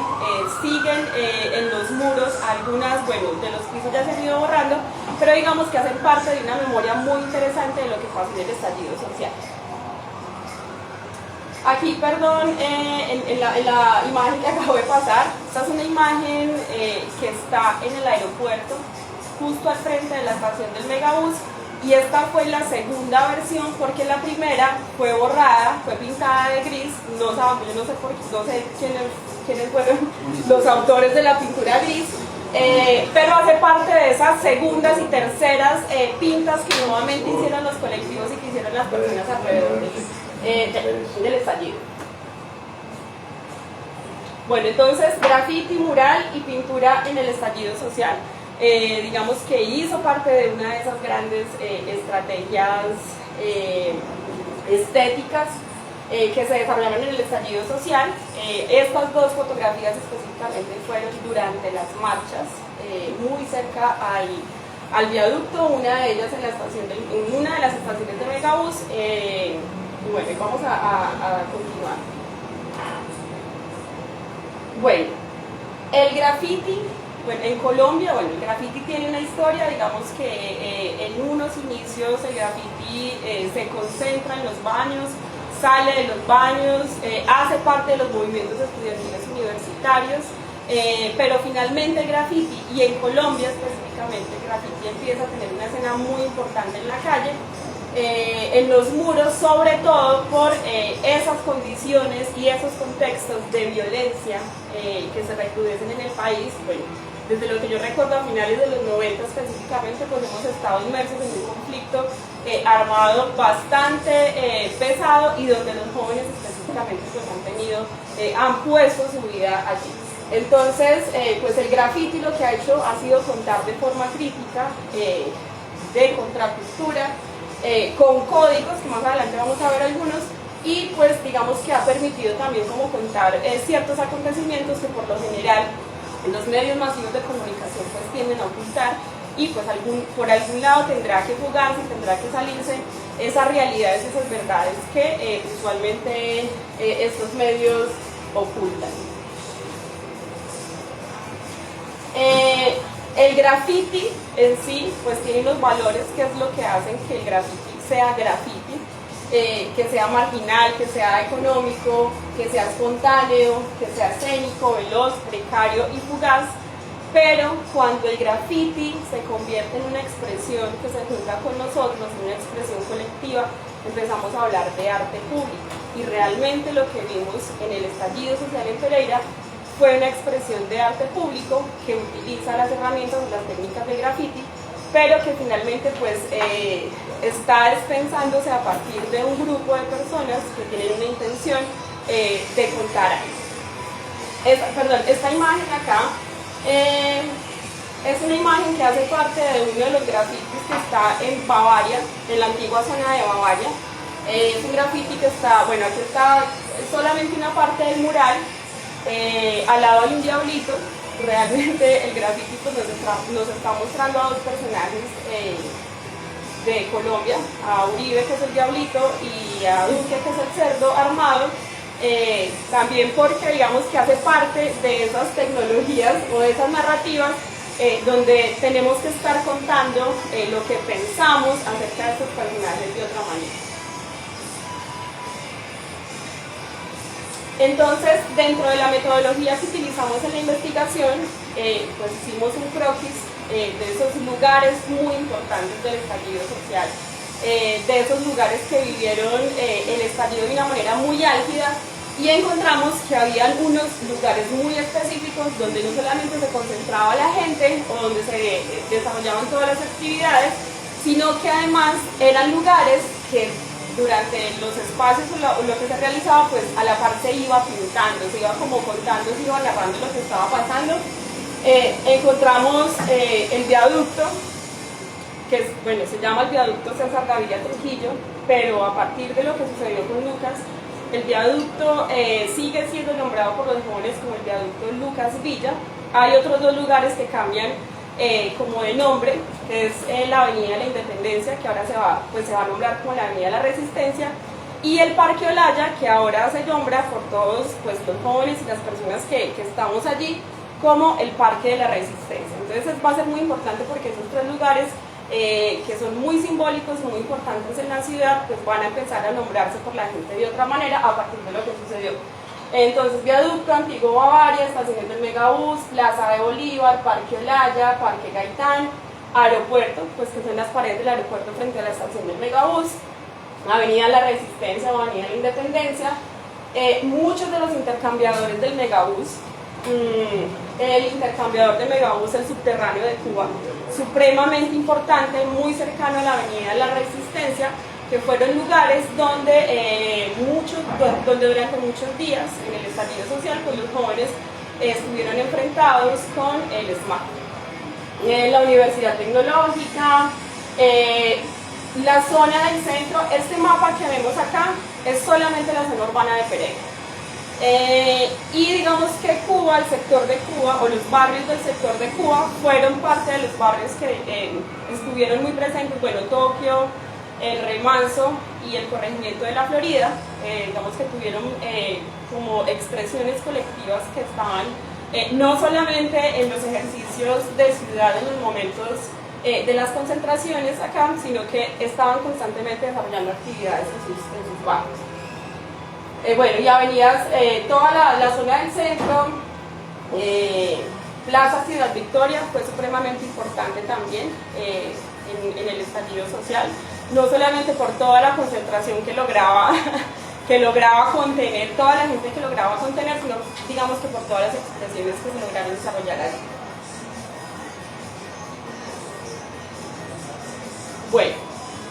siguen en los muros, algunas, de los pisos ya se han ido borrando, pero digamos que hacen parte de una memoria muy interesante de lo que pasó en el estallido social. Aquí, perdón, en la imagen que acabo de pasar, esta es una imagen que está en el aeropuerto, justo al frente de la estación del Megabús, y esta fue la segunda versión porque la primera fue borrada, fue pintada de gris. No sé quiénes fueron los autores de la pintura gris, pero hace parte de esas segundas y terceras pintas que nuevamente hicieron los colectivos y que hicieron las personas alrededor del estallido. Bueno, entonces grafiti, mural y pintura en el estallido social. Digamos que hizo parte de una de esas grandes estrategias estéticas que se desarrollaron en el estallido social. Estas dos fotografías específicamente fueron durante las marchas, muy cerca al viaducto, una de ellas en una de las estaciones de Megabús. Vamos a continuar. Bueno, el graffiti, bueno, en Colombia, bueno, el graffiti tiene una historia, digamos que en unos inicios el graffiti se concentra en los baños, sale de los baños, hace parte de los movimientos estudiantiles universitarios, pero finalmente el graffiti, y en Colombia específicamente el graffiti empieza a tener una escena muy importante en la calle, en los muros, sobre todo por esas condiciones y esos contextos de violencia que se recrudecen en el país. Bueno, desde lo que yo recuerdo a finales de los 90 específicamente, pues hemos estado inmersos en un conflicto armado bastante pesado, y donde los jóvenes específicamente pues han puesto su vida allí. Entonces, pues el graffiti lo que ha hecho ha sido contar de forma crítica, de contracultura, con códigos, que más adelante vamos a ver algunos, y pues digamos que ha permitido también como contar ciertos acontecimientos que por lo general en los medios masivos de comunicación pues tienden a ocultar, y pues por algún lado tendrá que fugarse, tendrá que salirse esas realidades, esas verdades que usualmente estos medios ocultan. El graffiti en sí pues tiene unos valores que es lo que hacen que el graffiti sea graffiti, que sea marginal, que sea económico, que sea espontáneo, que sea escénico, veloz, precario y fugaz. Pero cuando el graffiti se convierte en una expresión que se junta con nosotros, en una expresión colectiva, empezamos a hablar de arte público, y realmente lo que vimos en el estallido social en Pereira fue una expresión de arte público que utiliza las herramientas y las técnicas de graffiti, pero que finalmente pues está despensándose a partir de un grupo de personas que tienen una intención de contar algo. Esta imagen acá es una imagen que hace parte de uno de los grafitis que está en Bavaria, en la antigua zona de Bavaria. Es un grafiti que está, bueno, aquí está solamente una parte del mural. Al lado hay un diablito. Realmente el graffiti pues, nos está mostrando a dos personajes de Colombia, a Uribe, que es el diablito, y a Duque, que es el cerdo armado, también porque digamos que hace parte de esas tecnologías o de esas narrativas donde tenemos que estar contando lo que pensamos acerca de estos personajes de otra manera. Entonces, dentro de la metodología que utilizamos en la investigación, pues hicimos un croquis de esos lugares muy importantes del estallido social, de esos lugares que vivieron el estallido de una manera muy álgida, y encontramos que había unos lugares muy específicos donde no solamente se concentraba la gente o donde se desarrollaban todas las actividades, sino que además eran lugares que durante los espacios o lo que se realizaba, pues a la par se iba pintando, se iba como contando, se iba narrando lo que estaba pasando. Encontramos el viaducto, que es, bueno, se llama el viaducto César Gaviria Trujillo, pero a partir de lo que sucedió con Lucas, el viaducto sigue siendo nombrado por los jóvenes como el viaducto Lucas Villa. Hay otros dos lugares que cambian como de nombre, que es la Avenida de la Independencia, que ahora se va a nombrar como la Avenida de la Resistencia, y el Parque Olaya, que ahora se nombra por todos pues, los jóvenes y las personas que estamos allí como el Parque de la Resistencia. Entonces va a ser muy importante porque esos tres lugares que son muy simbólicos, muy importantes en la ciudad, pues van a empezar a nombrarse por la gente de otra manera a partir de lo que sucedió. Entonces, viaducto, Antiguo Bavaria, estaciones del Megabús, Plaza de Bolívar, Parque Olaya, Parque Gaitán, aeropuerto, pues que son las paredes del aeropuerto frente a la estación del Megabús, Avenida La Resistencia o Avenida La Independencia, muchos de los intercambiadores del Megabús, el intercambiador de Megabús, el subterráneo de Cuba, supremamente importante, muy cercano a la Avenida La Resistencia, que fueron lugares donde, donde durante muchos días en el estallido social pues los jóvenes estuvieron enfrentados con el SMAT. La Universidad Tecnológica, la zona del centro, este mapa que vemos acá es solamente la zona urbana de Pereira. Y digamos que Cuba, el sector de Cuba o los barrios del sector de Cuba fueron parte de los barrios que estuvieron muy presentes, bueno, Tokio, el Remanso y el Corregimiento de la Florida, digamos que tuvieron como expresiones colectivas que estaban no solamente en los ejercicios de ciudad en los momentos de las concentraciones acá, sino que estaban constantemente desarrollando actividades en sus barrios. Bueno, y avenidas, toda la zona del centro, Plaza Ciudad Victoria fue supremamente importante también en el estallido social, no solamente por toda la concentración que lograba contener, toda la gente que lograba contener, sino digamos que por todas las expresiones que se lograron desarrollar allí. Bueno,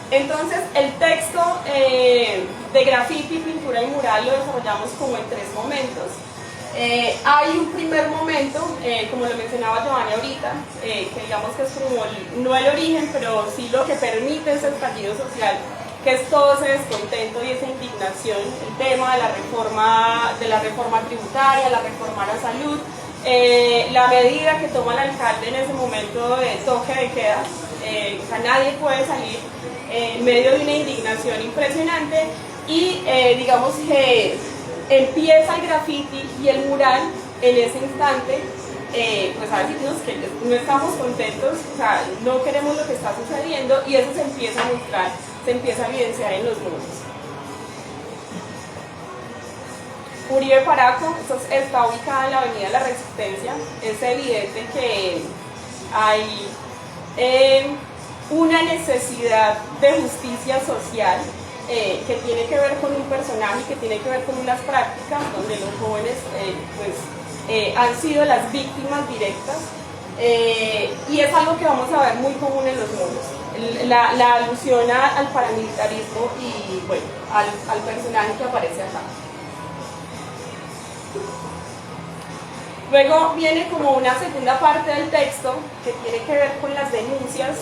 entonces el texto de grafiti, pintura y mural lo desarrollamos como en 3 momentos. Hay un primer momento, como lo mencionaba Giovanni ahorita, que digamos que es como no el origen, pero sí lo que permite ese estallido social, que es todo ese descontento y esa indignación, el tema de la reforma tributaria, la reforma a la salud, la medida que toma el alcalde en ese momento de toque de queda, o sea, nadie puede salir en medio de una indignación impresionante y digamos que empieza el graffiti y el mural en ese instante, pues a decirnos que no estamos contentos, o sea, no queremos lo que está sucediendo y eso se empieza a mostrar, se empieza a evidenciar en los muros. Uribe Paraco está ubicada en la Avenida de la Resistencia. Es evidente que hay una necesidad de justicia social que tiene que ver con un personaje, que tiene que ver con unas prácticas donde los jóvenes han sido las víctimas directas y es algo que vamos a ver muy común en los muros. La alusión al paramilitarismo y bueno, al personaje que aparece acá. Luego viene como una segunda parte del texto que tiene que ver con las denuncias.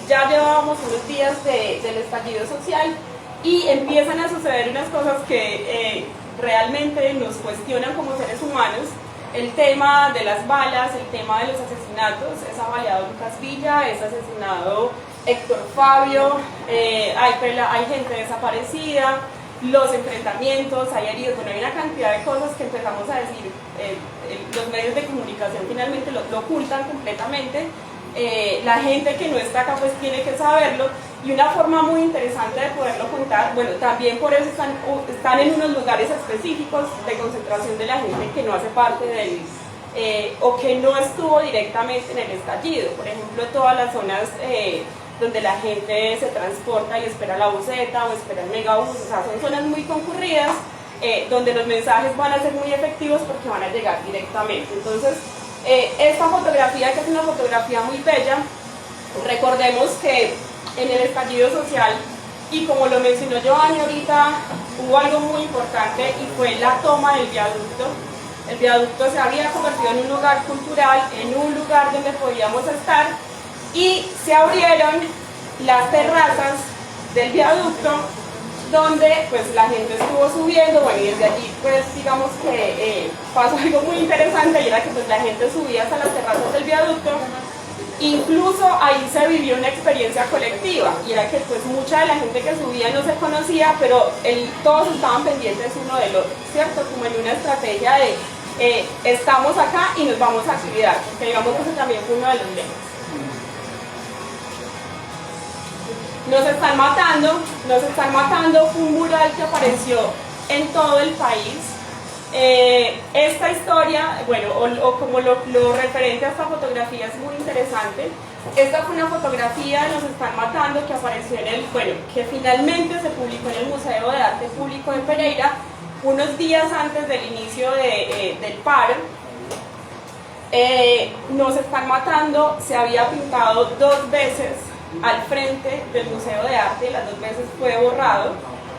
Ya llevábamos unos días del estallido social y empiezan a suceder unas cosas que realmente nos cuestionan como seres humanos. El tema de las balas, el tema de los asesinatos, es avaliado Lucas Villa, es asesinado Héctor Fabio, hay gente desaparecida, los enfrentamientos, hay heridos, bueno, hay una cantidad de cosas que empezamos a decir, los medios de comunicación finalmente lo ocultan completamente, la gente que no está acá pues tiene que saberlo, y una forma muy interesante de poderlo contar, bueno, también por eso están en unos lugares específicos de concentración de la gente que no hace parte del, o que no estuvo directamente en el estallido, por ejemplo, todas las zonas donde la gente se transporta y espera la buseta o espera el megabús, o sea, son zonas muy concurridas, donde los mensajes van a ser muy efectivos porque van a llegar directamente. Entonces, esta fotografía, que es una fotografía muy bella, recordemos que en el estallido social, y como lo mencionó Giovanni ahorita, hubo algo muy importante y fue la toma del viaducto. El viaducto se había convertido en un lugar cultural, en un lugar donde podíamos estar, y se abrieron las terrazas del viaducto donde pues la gente estuvo subiendo, bueno, y desde allí pues digamos que pasó algo muy interesante, y era que pues la gente subía hasta las terrazas del viaducto. Incluso ahí se vivió una experiencia colectiva, y era que pues mucha de la gente que subía no se conocía, pero todos estaban pendientes uno del otro, ¿cierto? Como en una estrategia de estamos acá y nos vamos a cuidar, que digamos que eso también fue uno de los lemas. Nos están matando, fue un mural que apareció en todo el país. Esta historia, bueno, o como lo referente a esta fotografía es muy interesante. Esta fue una fotografía de Nos están matando que apareció que finalmente se publicó en el Museo de Arte Público de Pereira, unos días antes del inicio del paro. Nos están matando, se había pintado 2 veces al frente del Museo de Arte, las 2 veces fue borrado,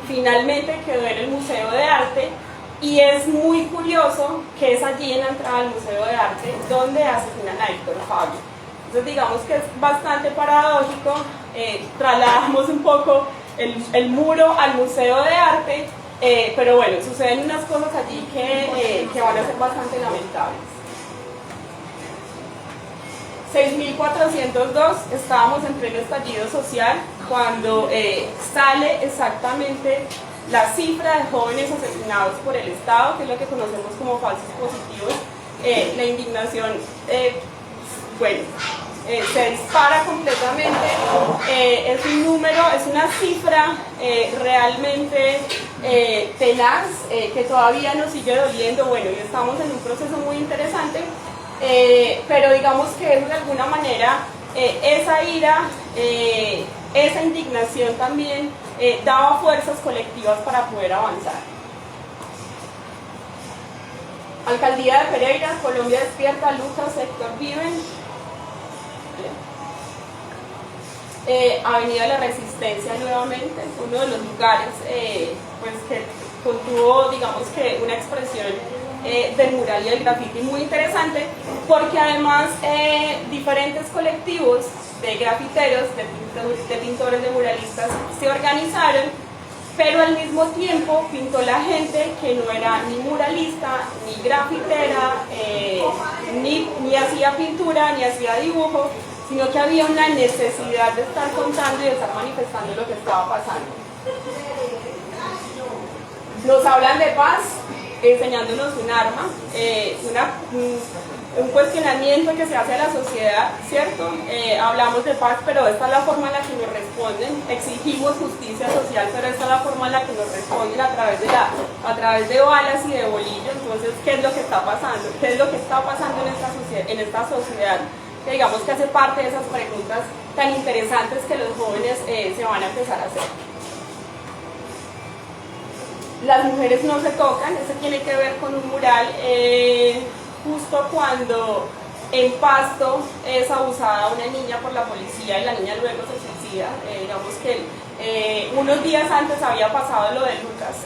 finalmente quedó en el Museo de Arte, y es muy curioso que es allí en la entrada del Museo de Arte donde asesinan a Héctor Fabio. Entonces digamos que es bastante paradójico, trasladamos un poco el muro al Museo de Arte, pero bueno, suceden unas cosas allí que van a ser bastante lamentables. 6.402, estábamos en pleno estallido social cuando sale exactamente la cifra de jóvenes asesinados por el Estado, que es lo que conocemos como falsos positivos. La indignación, se dispara completamente. Es un número, es una cifra realmente tenaz, que todavía nos sigue doliendo. Bueno, y estamos en un proceso muy interesante, pero digamos que de alguna manera esa ira, esa indignación también daba fuerzas colectivas para poder avanzar. Alcaldía de Pereira, Colombia Despierta, Lucas, Héctor Viven. Avenida de la Resistencia nuevamente, uno de los lugares pues que contuvo, digamos que una expresión del mural y del graffiti muy interesante, porque además diferentes colectivos de grafiteros, de pintores, de muralistas se organizaron, pero al mismo tiempo pintó la gente que no era ni muralista, ni grafitera, ni hacía pintura, ni hacía dibujo, sino que había una necesidad de estar contando y de estar manifestando lo que estaba pasando. Nos hablan de paz, enseñándonos un arma, un cuestionamiento que se hace a la sociedad, ¿cierto? Hablamos de paz, pero esta es la forma en la que nos responden. Exigimos justicia social, pero esta es la forma en la que nos responden a través de balas y de bolillos. Entonces, ¿qué es lo que está pasando? ¿Qué es lo que está pasando en esta sociedad? Que digamos que hace parte de esas preguntas tan interesantes que los jóvenes se van a empezar a hacer. Las mujeres no se tocan, eso tiene que ver con un mural justo cuando en Pasto es abusada una niña por la policía y la niña luego se suicida. Digamos que unos días antes había pasado lo de Lucas,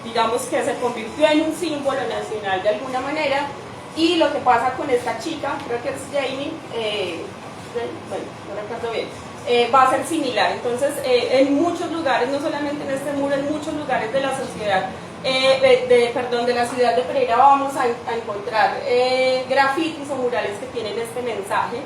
digamos que se convirtió en un símbolo nacional de alguna manera, y lo que pasa con esta chica, creo que es Jamie, bueno, no recuerdo bien, va a ser similar. Entonces, en muchos lugares, no solamente en este muro, en muchos lugares de la sociedad, de la ciudad de Pereira vamos a encontrar grafitis o murales que tienen este mensaje,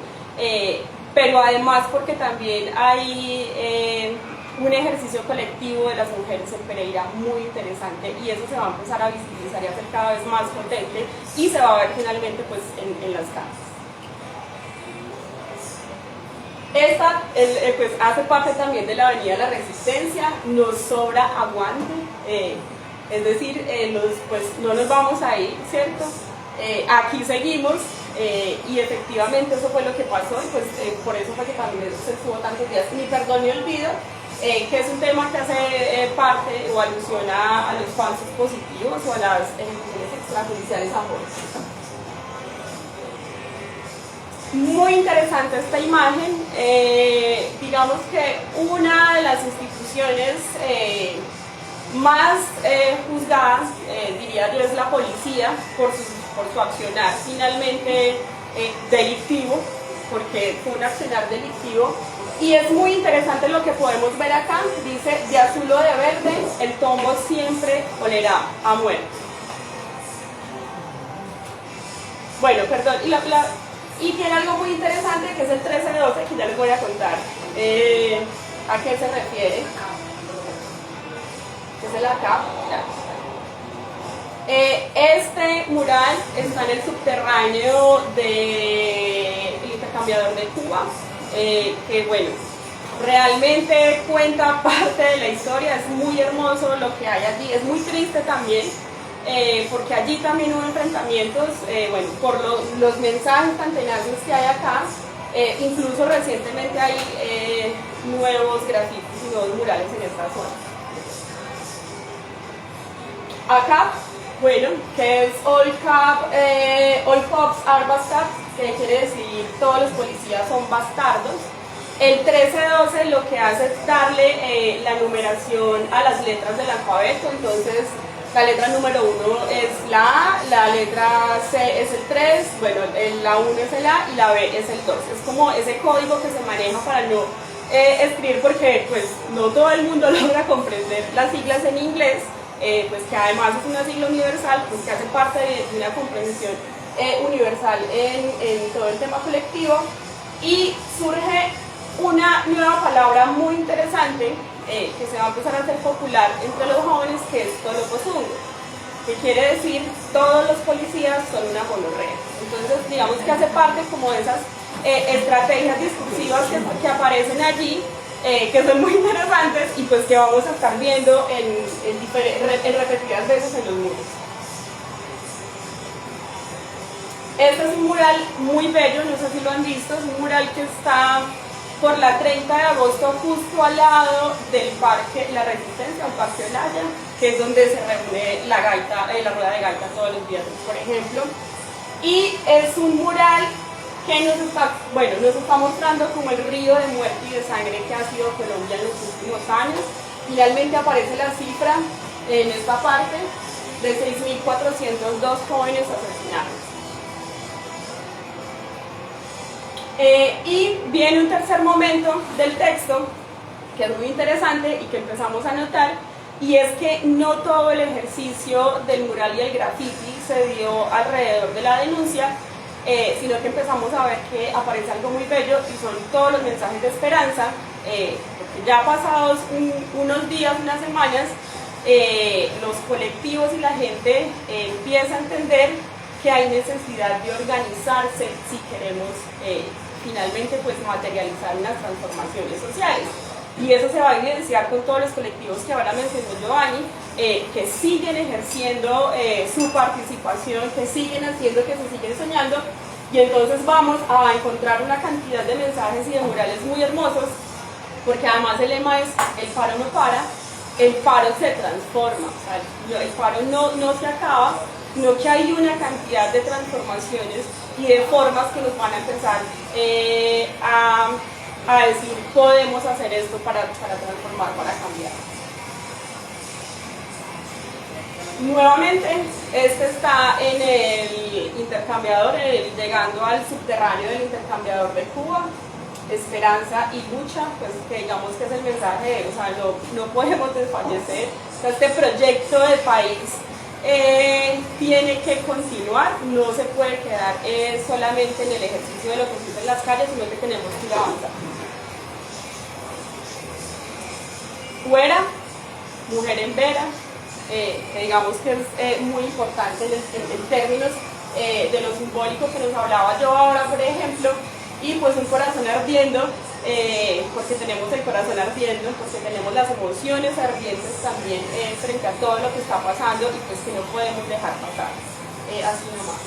pero además porque también hay un ejercicio colectivo de las mujeres en Pereira muy interesante, y eso se va a empezar a visibilizar y a hacer cada vez más potente, y se va a ver finalmente pues en las calles. Esta pues, hace parte también de la Avenida de la Resistencia. Nos sobra aguante, es decir, pues, no nos vamos a ir, ¿cierto? Aquí seguimos, y efectivamente eso fue lo que pasó, y pues por eso fue que también se estuvo tantos días. Ni perdón ni olvido, que es un tema que hace parte o alusiona a los falsos positivos o a las ejecuciones extrajudiciales a jóvenes. Muy interesante esta imagen. Digamos que una de las instituciones más juzgadas, diría yo, es la policía por su accionar finalmente delictivo, porque fue un accionar delictivo. Y es muy interesante lo que podemos ver acá. Dice: de azul o de verde, el tombo siempre olerá a muerte. Bueno, perdón, y tiene algo muy interesante que es el 1312, que ya les voy a contar a qué se refiere. Es el acá. Este mural está en el subterráneo del intercambiador de Cuba, que bueno, realmente cuenta parte de la historia. Es muy hermoso lo que hay allí, es muy triste también, porque allí también hubo enfrentamientos, bueno, por los mensajes tan tenaces que hay acá. Incluso recientemente hay nuevos grafitis y nuevos murales en esta zona. Acá, bueno, que es All Cops Are Bastards, que quiere decir todos los policías son bastardos. El 1312 lo que hace es darle la numeración a las letras del alfabeto. Entonces, la letra número 1 es la A, la letra C es el 3, bueno, la 1 es el A y la B es el 2. Es como ese código que se maneja para no escribir, porque pues no todo el mundo logra comprender las siglas en inglés, pues que además es una sigla universal, pues que hace parte de una comprensión universal en todo el tema colectivo, y surge una nueva palabra muy interesante que se va a empezar a hacer popular entre los jóvenes, que es toloposungo, que quiere decir todos los policías son una gonorrea. Entonces digamos que hace parte como de esas estrategias discursivas que aparecen allí, que son muy interesantes y pues que vamos a estar viendo en repetidas veces en los muros. Este es un mural muy bello, no sé si lo han visto, es un mural que está por la 30 de agosto, justo al lado del Parque La Resistencia, el Parque Olaya, que es donde se reúne la rueda de gaita todos los viernes, por ejemplo. Y es un mural que nos está mostrando como el río de muerte y de sangre que ha sido Colombia en los últimos años. Finalmente aparece la cifra en esta parte de 6.402 jóvenes asesinados. Y viene un tercer momento del texto que es muy interesante y que empezamos a notar, y es que no todo el ejercicio del mural y el graffiti se dio alrededor de la denuncia, sino que empezamos a ver que aparece algo muy bello y son todos los mensajes de esperanza, porque ya pasados unos días, unas semanas, los colectivos y la gente empieza a entender que hay necesidad de organizarse si queremos finalmente pues materializar unas transformaciones sociales. Y eso se va a evidenciar con todos los colectivos que ahora mencionó Giovanni, que siguen ejerciendo su participación, que siguen haciendo, que se siguen soñando, y entonces vamos a encontrar una cantidad de mensajes y de murales muy hermosos, porque además el lema es el paro no para, el paro se transforma, o sea, el paro no se acaba, sino que hay una cantidad de transformaciones y de formas que nos van a empezar a decir, podemos hacer esto para transformar, para cambiar. Nuevamente, este está en el intercambiador, llegando al subterráneo del intercambiador de Cuba, esperanza y lucha, pues que digamos que es el mensaje, o sea, no podemos desfallecer. O sea, este proyecto de país tiene que continuar, no se puede quedar solamente en el ejercicio de lo que sucede en las calles, sino que tenemos que ir avanzando. Fuera, mujer en vera, que digamos que es muy importante en términos de lo simbólico que nos hablaba yo ahora, por ejemplo, y pues un corazón ardiendo, porque tenemos el corazón ardiendo, porque tenemos las emociones ardientes también frente a todo lo que está pasando y pues que no podemos dejar pasar, así nomás.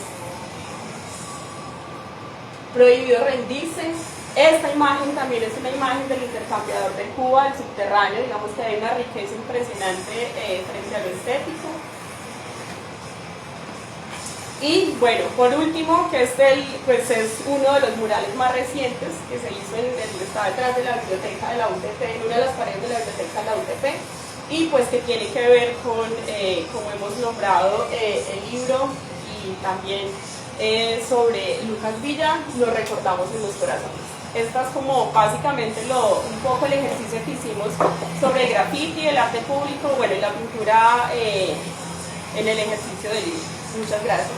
Prohibido rendirse. Esta imagen también es una imagen del intercambiador de Cuba, el subterráneo, digamos que hay una riqueza impresionante frente a lo estético. Y bueno, por último, que pues es uno de los murales más recientes que se hizo está detrás de la biblioteca de la UTP, en una de las paredes de la biblioteca de la UTP, y pues que tiene que ver con, como hemos nombrado, el libro y también sobre Lucas Villa, lo recordamos en los corazones. Esta es como básicamente un poco el ejercicio que hicimos sobre el graffiti, el arte público, bueno, y la pintura en el ejercicio del libro. Muchas gracias.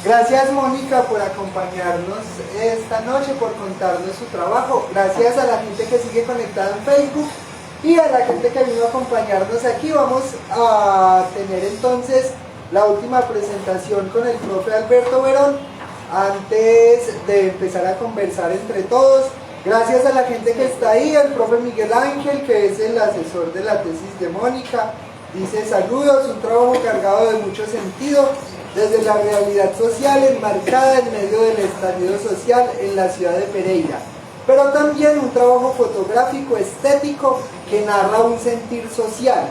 Gracias, Mónica, por acompañarnos esta noche, por contarnos su trabajo. Gracias a la gente que sigue conectada en Facebook y a la gente que vino a acompañarnos aquí. Vamos a tener entonces la última presentación con el profe Alberto Verón antes de empezar a conversar entre todos. Gracias a la gente que está ahí, el profe Miguel Ángel, que es el asesor de la tesis de Mónica. Dice: saludos, un trabajo cargado de mucho sentido, desde la realidad social enmarcada en medio del estallido social en la ciudad de Pereira, pero también un trabajo fotográfico estético que narra un sentir social.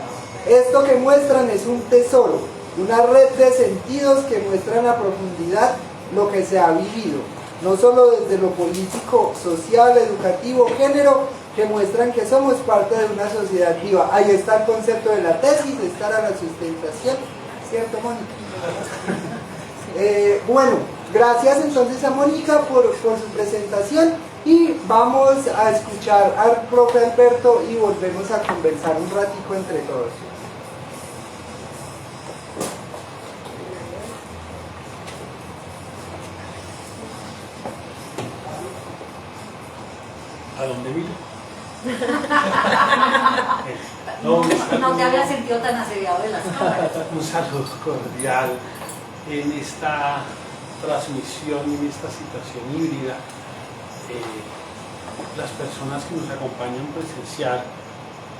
Esto que muestran es un tesoro, una red de sentidos que muestran a profundidad lo que se ha vivido, no solo desde lo político, social, educativo, género, que muestran que somos parte de una sociedad viva. Ahí está el concepto de la tesis, estar a la sustentación, ¿cierto, Mónica? Bueno, gracias entonces a Mónica por su presentación, y vamos a escuchar al profe Alberto y volvemos a conversar un ratico entre todos. ¿A dónde miro? No te había sentido tan asediado de las cámaras. Un saludo cordial en esta transmisión, en esta situación híbrida. Las personas que nos acompañan presencial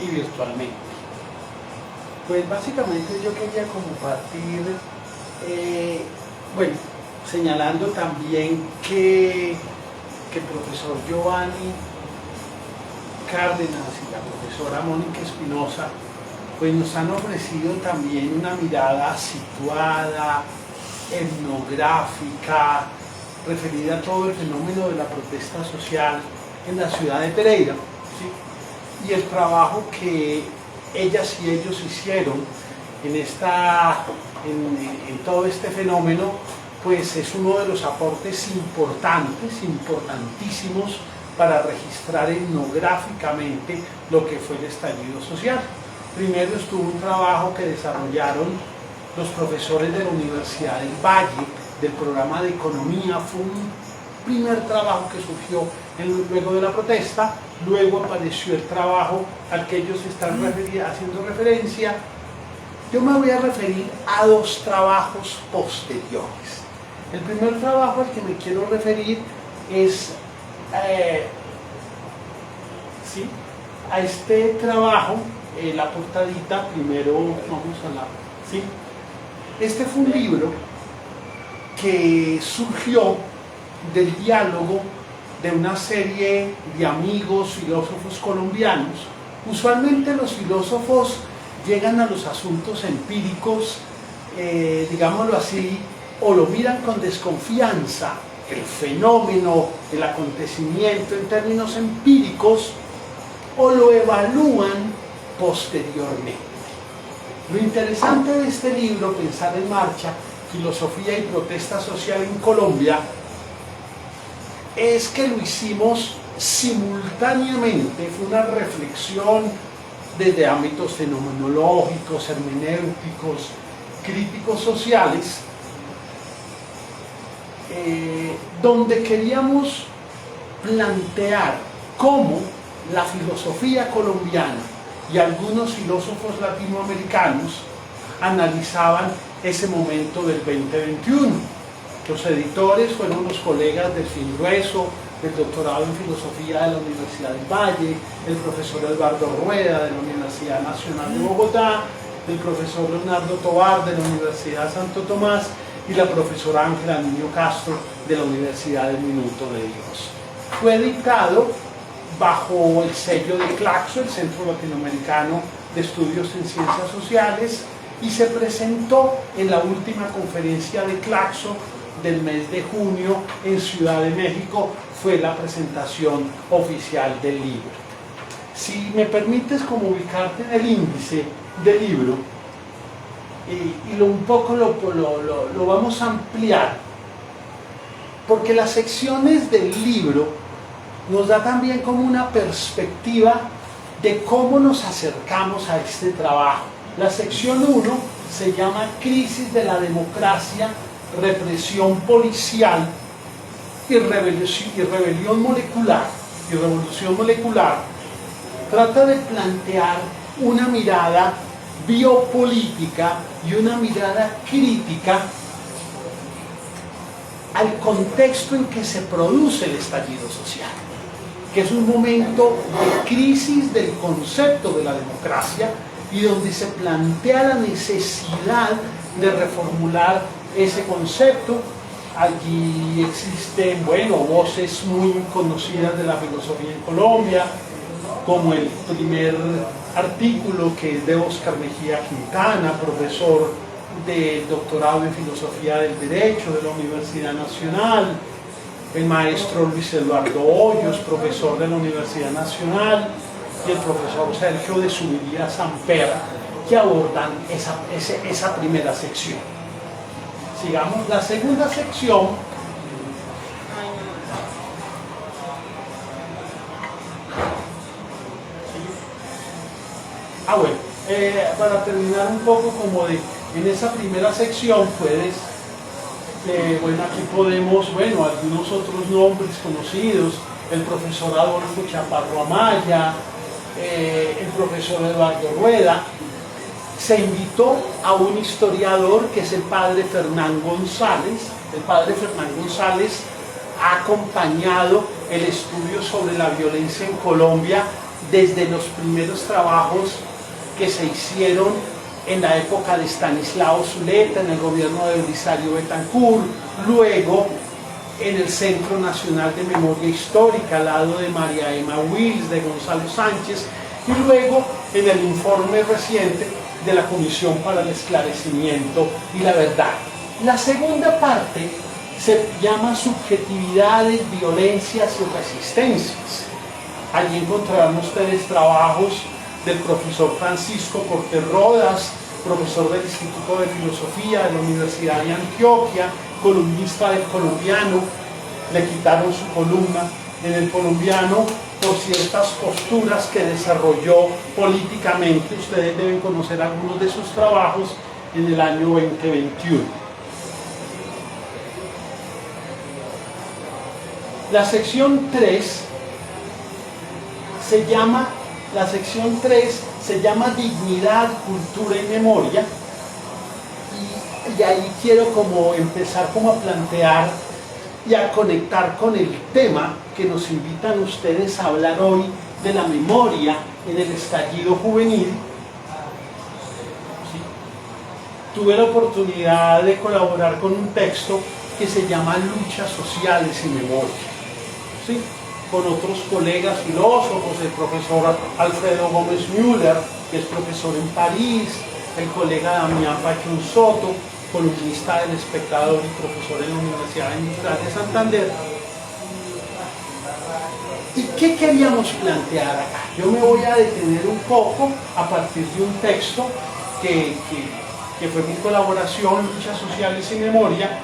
y virtualmente. Pues básicamente yo quería compartir, bueno, señalando también que el profesor Giovanni Cárdenas y la profesora Mónica Espinosa pues nos han ofrecido también una mirada situada, etnográfica, referida a todo el fenómeno de la protesta social en la ciudad de Pereira, ¿sí? Y el trabajo que ellas y ellos hicieron en todo este fenómeno, pues es uno de los aportes importantísimos para registrar etnográficamente lo que fue el estallido social. Primero estuvo un trabajo que desarrollaron los profesores de la Universidad del Valle, del programa de economía. Fue un primer trabajo que surgió luego de la protesta. Luego apareció el trabajo al que ellos están haciendo referencia. Yo me voy a referir a dos trabajos posteriores. El primer trabajo al que me quiero referir es a este trabajo, la portadita. Primero vamos a la... ¿sí? Este fue un libro que surgió del diálogo de una serie de amigos filósofos colombianos. Usualmente los filósofos llegan a los asuntos empíricos, digámoslo así, o lo miran con desconfianza, el fenómeno, el acontecimiento en términos empíricos, o lo evalúan posteriormente. Lo interesante de este libro, Pensar en Marcha, Filosofía y Protesta Social en Colombia, es que lo hicimos simultáneamente. Fue una reflexión desde ámbitos fenomenológicos, hermenéuticos, críticos sociales, donde queríamos plantear cómo la filosofía colombiana y algunos filósofos latinoamericanos analizaban ese momento del 2021. Los editores fueron los colegas del Fingrueso, del doctorado en filosofía de la Universidad del Valle, el profesor Eduardo Rueda de la Universidad Nacional de Bogotá, el profesor Leonardo Tovar de la Universidad Santo Tomás y la profesora Ángela Niño Castro de la Universidad del Minuto de Dios. Fue editado bajo el sello de CLACSO, el Centro Latinoamericano de Estudios en Ciencias Sociales, y se presentó en la última conferencia de CLACSO del mes de junio en Ciudad de México. Fue la presentación oficial del libro. Si me permites como ubicarte en el índice del libro, y un poco lo vamos a ampliar, porque las secciones del libro nos da también como una perspectiva de cómo nos acercamos a este trabajo. La sección 1 se llama Crisis de la democracia, represión policial y rebelión molecular y revolución molecular. Trata de plantear una mirada biopolítica y una mirada crítica al contexto en que se produce el estallido social, que es un momento de crisis del concepto de la democracia y donde se plantea la necesidad de reformular ese concepto. Allí existen, voces muy conocidas de la filosofía en Colombia, como el primer artículo que es de Óscar Mejía Quintana, profesor del doctorado en Filosofía del Derecho de la Universidad Nacional, el maestro Luis Eduardo Hoyos, profesor de la Universidad Nacional, y el profesor Sergio de Zubiría Samper, que abordan esa primera sección. Sigamos la segunda sección. Para terminar un poco en esa primera sección, aquí podemos, algunos otros nombres conocidos, el profesor Adolfo Chaparro Amaya, el profesor Eduardo Rueda. Se invitó a un historiador que es el padre Fernán González. El padre Fernán González ha acompañado el estudio sobre la violencia en Colombia desde los primeros trabajos que se hicieron en la época de Estanislao Zuleta, en el gobierno de Belisario Betancur, luego en el Centro Nacional de Memoria Histórica, al lado de María Emma Wills, de Gonzalo Sánchez, y luego en el informe reciente de la Comisión para el Esclarecimiento y la Verdad. La segunda parte se llama Subjetividades, Violencias y Resistencias. Allí encontrarán ustedes trabajos del profesor Francisco Cortés Rodas, profesor del Instituto de Filosofía de la Universidad de Antioquia, columnista del Colombiano. Le quitaron su columna en el Colombiano por ciertas posturas que desarrolló políticamente. Ustedes deben conocer algunos de sus trabajos en el año 2021. La sección 3 se llama Dignidad, Cultura y Memoria, y ahí quiero empezar a plantear y a conectar con el tema que nos invitan ustedes a hablar hoy de la memoria en el estallido juvenil. ¿Sí? Tuve la oportunidad de colaborar con un texto que se llama Luchas Sociales y Memoria, ¿sí? Con otros colegas filósofos, el profesor Alfredo Gómez Müller, que es profesor en París, el colega Damián Pachón Soto, columnista del Espectador y profesor en la Universidad Industrial de Santander. ¿Y qué queríamos plantear acá? Yo me voy a detener un poco a partir de un texto que fue mi colaboración, Luchas Sociales y Memoria,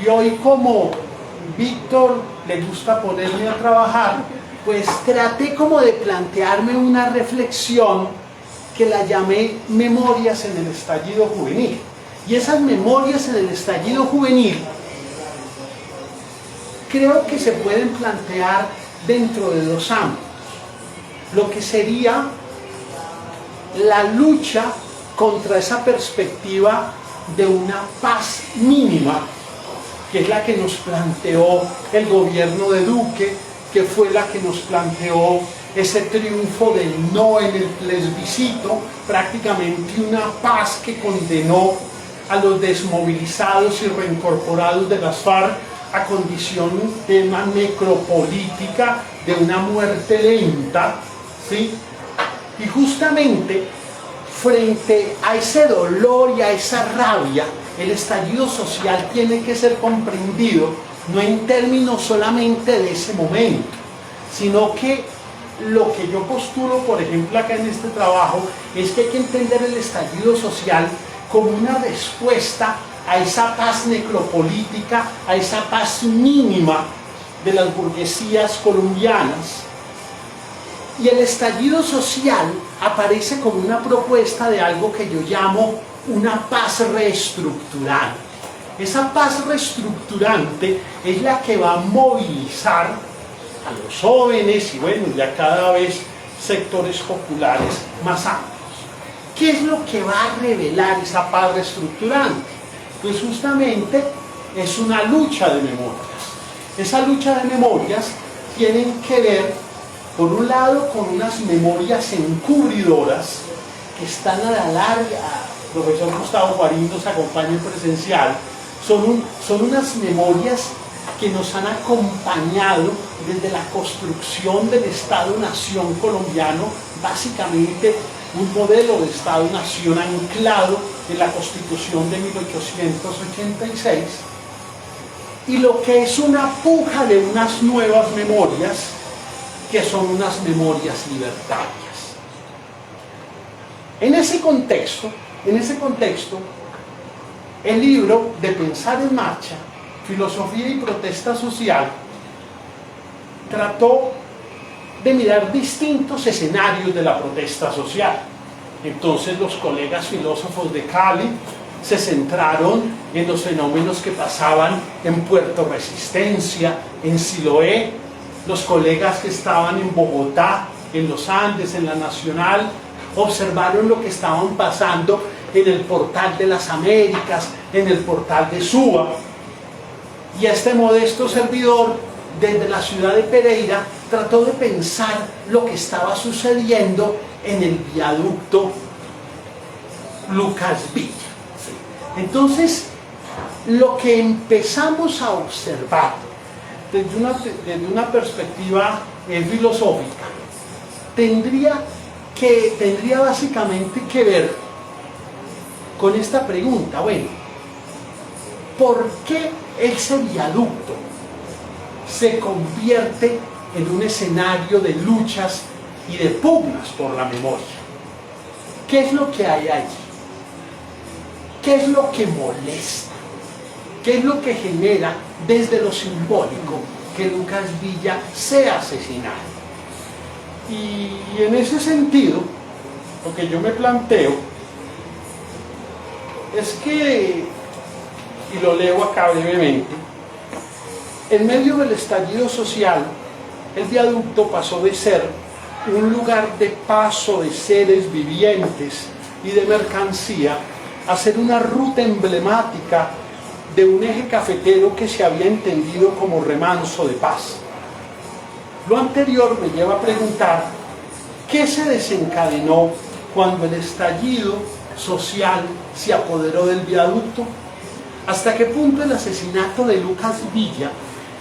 y hoy, como Víctor le gusta ponerme a trabajar, pues traté de plantearme una reflexión que la llamé Memorias en el Estallido Juvenil. Y esas memorias en el estallido juvenil creo que se pueden plantear dentro de dos ámbitos. Lo que sería la lucha contra esa perspectiva de una paz mínima, que es la que nos planteó el gobierno de Duque, que fue la que nos planteó ese triunfo del no en el plebiscito, prácticamente una paz que condenó a los desmovilizados y reincorporados de las FARC a condición de una necropolítica, de una muerte lenta, ¿sí? Y justamente frente a ese dolor y a esa rabia, el estallido social tiene que ser comprendido no en términos solamente de ese momento, sino que lo que yo postulo, por ejemplo, acá en este trabajo, es que hay que entender el estallido social como una respuesta a esa paz necropolítica, a esa paz mínima de las burguesías colombianas. Y el estallido social aparece como una propuesta de algo que yo llamo una paz reestructurante. Esa paz reestructurante es la que va a movilizar a los jóvenes y bueno, ya cada vez sectores populares más amplios. ¿Qué es lo que va a revelar esa paz reestructurante? Pues justamente es una lucha de memorias. Esa lucha de memorias tiene que ver, por un lado, con unas memorias encubridoras que están a la larga. El profesor Gustavo Guarín nos acompaña en presencial. Son unas memorias que nos han acompañado desde la construcción del Estado-Nación colombiano, básicamente un modelo de Estado-Nación anclado en la Constitución de 1886, y lo que es una puja de unas nuevas memorias, que son unas memorias libertarias. En ese contexto, el libro de Pensar en Marcha, Filosofía y Protesta Social, trató de mirar distintos escenarios de la protesta social. Entonces los colegas filósofos de Cali se centraron en los fenómenos que pasaban en Puerto Resistencia, en Siloé, los colegas que estaban en Bogotá, en los Andes, en la Nacional, observaron lo que estaban pasando en el Portal de las Américas, en el Portal de Suba. Y este modesto servidor, desde la ciudad de Pereira, trató de pensar lo que estaba sucediendo en el viaducto Lucas Villa. Entonces, lo que empezamos a observar desde una perspectiva filosófica tendría básicamente que ver con esta pregunta: bueno, ¿por qué ese viaducto se convierte en un escenario de luchas y de pugnas por la memoria? ¿Qué es lo que hay allí? ¿Qué es lo que molesta? ¿Qué es lo que genera desde lo simbólico que Lucas Villa sea asesinado? Y en ese sentido, lo que yo me planteo es que, y lo leo acá brevemente, en medio del estallido social, el viaducto pasó de ser un lugar de paso de seres vivientes y de mercancía a ser una ruta emblemática de un eje cafetero que se había entendido como remanso de paz. Lo anterior me lleva a preguntar qué se desencadenó cuando el estallido social se apoderó del viaducto. ¿Hasta qué punto el asesinato de Lucas Villa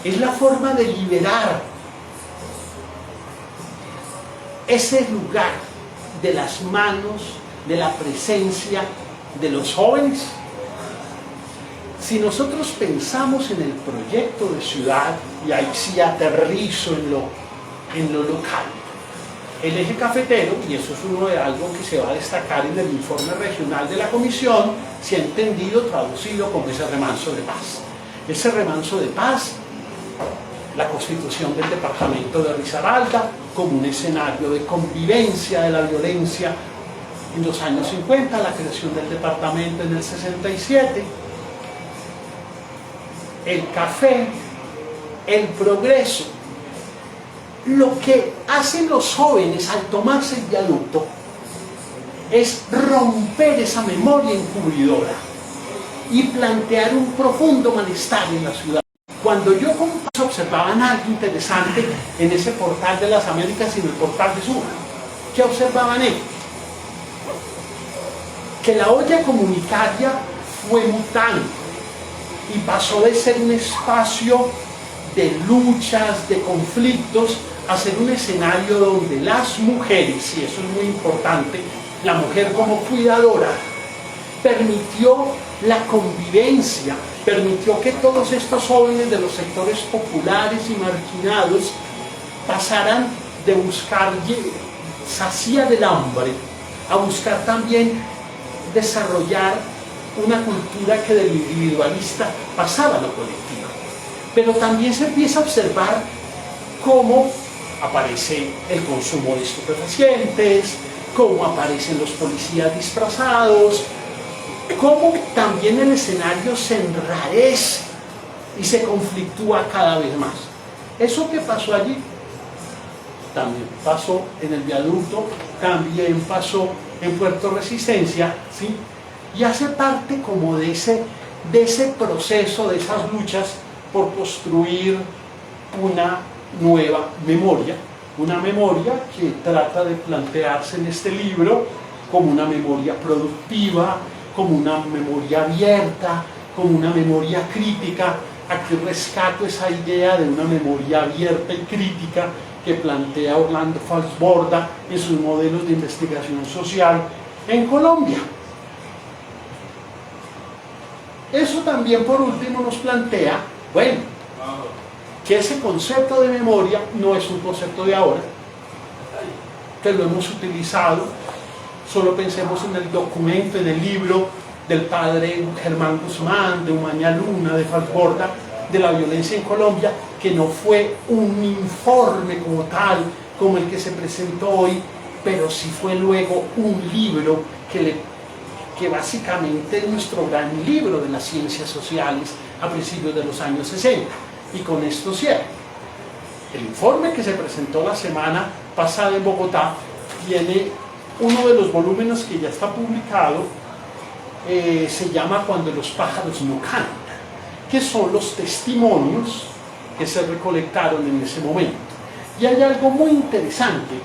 es la forma de liberar ese lugar de las manos, de la presencia de los jóvenes? Si nosotros pensamos en el proyecto de ciudad, y ahí sí aterrizo en lo local, el eje cafetero, y eso es algo que se va a destacar en el informe regional de la comisión, se ha entendido, traducido como ese remanso de paz. Ese remanso de paz, la constitución del departamento de Risaralda como un escenario de convivencia de la violencia en los años 50, la creación del departamento en el 67, el café, el progreso. Lo que hacen los jóvenes al tomarse el viaducto es romper esa memoria encubridora y plantear un profundo malestar en la ciudad. Cuando yo observaban algo interesante en ese Portal de las Américas y en el Portal de Suba, ¿qué observaban ellos? Que la olla comunitaria fue mutando y pasó de ser un espacio de luchas, de conflictos, a ser un escenario donde las mujeres, y eso es muy importante, la mujer como cuidadora, permitió la convivencia, permitió que todos estos jóvenes de los sectores populares y marginados pasaran de buscar saciar del hambre a buscar también desarrollar una cultura que del individualista pasaba a lo colectivo. Pero también se empieza a observar cómo aparece el consumo de estupefacientes, cómo aparecen los policías disfrazados, cómo también el escenario se enrarece y se conflictúa cada vez más. Eso que pasó allí también pasó en el viaducto, también pasó en Puerto Resistencia, ¿sí? Y hace parte como de ese proceso, de esas luchas por construir una nueva memoria, una memoria que trata de plantearse en este libro como una memoria productiva, como una memoria abierta, como una memoria crítica. Aquí rescato esa idea de una memoria abierta y crítica que plantea Orlando Falsborda en sus modelos de investigación social en Colombia. Eso también por último nos plantea, bueno, que ese concepto de memoria no es un concepto de ahora, que lo hemos utilizado, solo pensemos en el documento, en el libro del padre Germán Guzmán, de Umaña Luna, de Falsborda, de la violencia en Colombia, que no fue un informe como tal, como el que se presentó hoy, pero sí fue luego un libro que básicamente es nuestro gran libro de las ciencias sociales a principios de los años 60. Y con esto cierro. El informe que se presentó la semana pasada en Bogotá tiene uno de los volúmenes que ya está publicado, se llama Cuando los pájaros no cantan, que son los testimonios que se recolectaron en ese momento. Y hay algo muy interesante,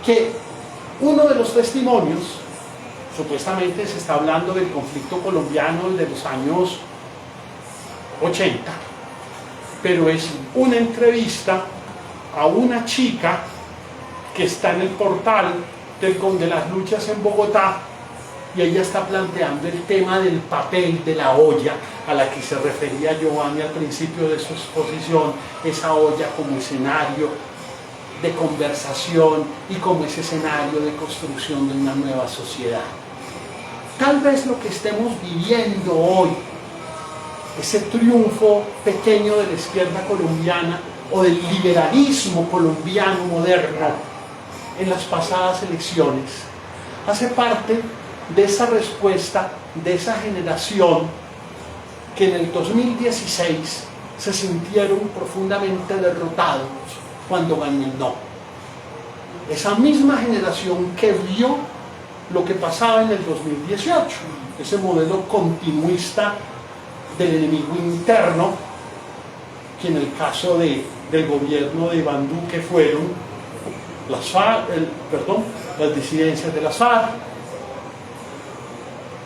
que uno de los testimonios, supuestamente se está hablando del conflicto colombiano de los años 80, pero es una entrevista a una chica que está en el portal de las luchas en Bogotá, y ella está planteando el tema del papel de la olla a la que se refería Giovanni al principio de su exposición, esa olla como escenario de conversación y como ese escenario de construcción de una nueva sociedad. Tal vez lo que estemos viviendo hoy, ese triunfo pequeño de la izquierda colombiana o del liberalismo colombiano moderno en las pasadas elecciones, hace parte de esa respuesta de esa generación que en el 2016 se sintieron profundamente derrotados cuando ganó el no. Esa misma generación que vio lo que pasaba en el 2018, ese modelo continuista del enemigo interno, que en el caso del gobierno de Iván Duque fueron las disidencias de las FARC,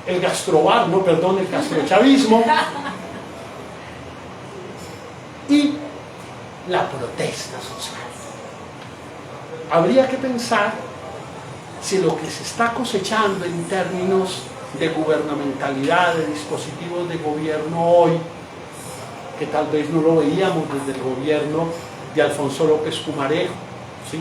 el castrochavismo y la protesta social. Habría que pensar si lo que se está cosechando en términos de gubernamentalidad, de dispositivos de gobierno hoy, que tal vez no lo veíamos desde el gobierno de Alfonso López Pumarejo, ¿sí?,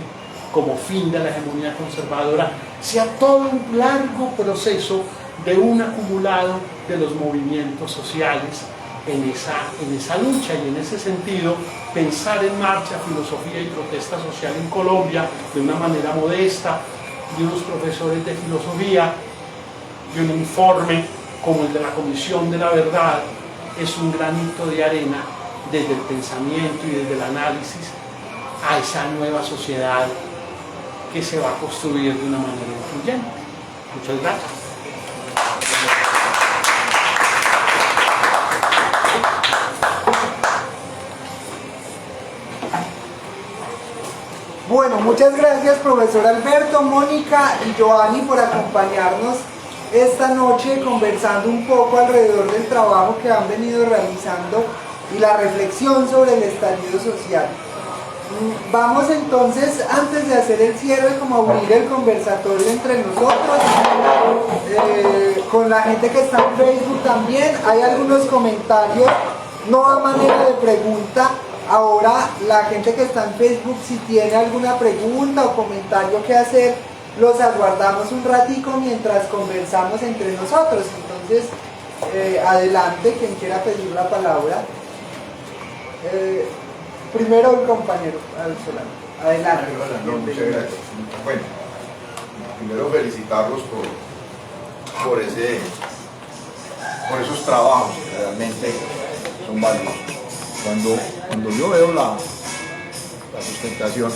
como fin de la hegemonía conservadora, sea todo un largo proceso de un acumulado de los movimientos sociales en esa lucha. Y en ese sentido, pensar en marcha, filosofía y protesta social en Colombia de una manera modesta, de unos profesores de filosofía, de un informe como el de la Comisión de la Verdad, es un granito de arena desde el pensamiento y desde el análisis a esa nueva sociedad que se va a construir de una manera influyente. Muchas gracias. Bueno, muchas gracias profesor Alberto, Mónica y Giovanni por acompañarnos esta noche conversando un poco alrededor del trabajo que han venido realizando y la reflexión sobre el estallido social. Vamos entonces, antes de hacer el cierre, como a unir el conversatorio entre nosotros, con la gente que está en Facebook también. Hay algunos comentarios, no a manera de pregunta. Ahora la gente que está en Facebook, si tiene alguna pregunta o comentario que hacer, los aguardamos un ratico mientras conversamos entre nosotros. Entonces, adelante, quien quiera pedir la palabra. Primero el compañero Solano. Adelante. No, muchas gracias. Bueno, primero felicitarlos por esos trabajos que realmente son valiosos. Cuando yo veo la sustentación,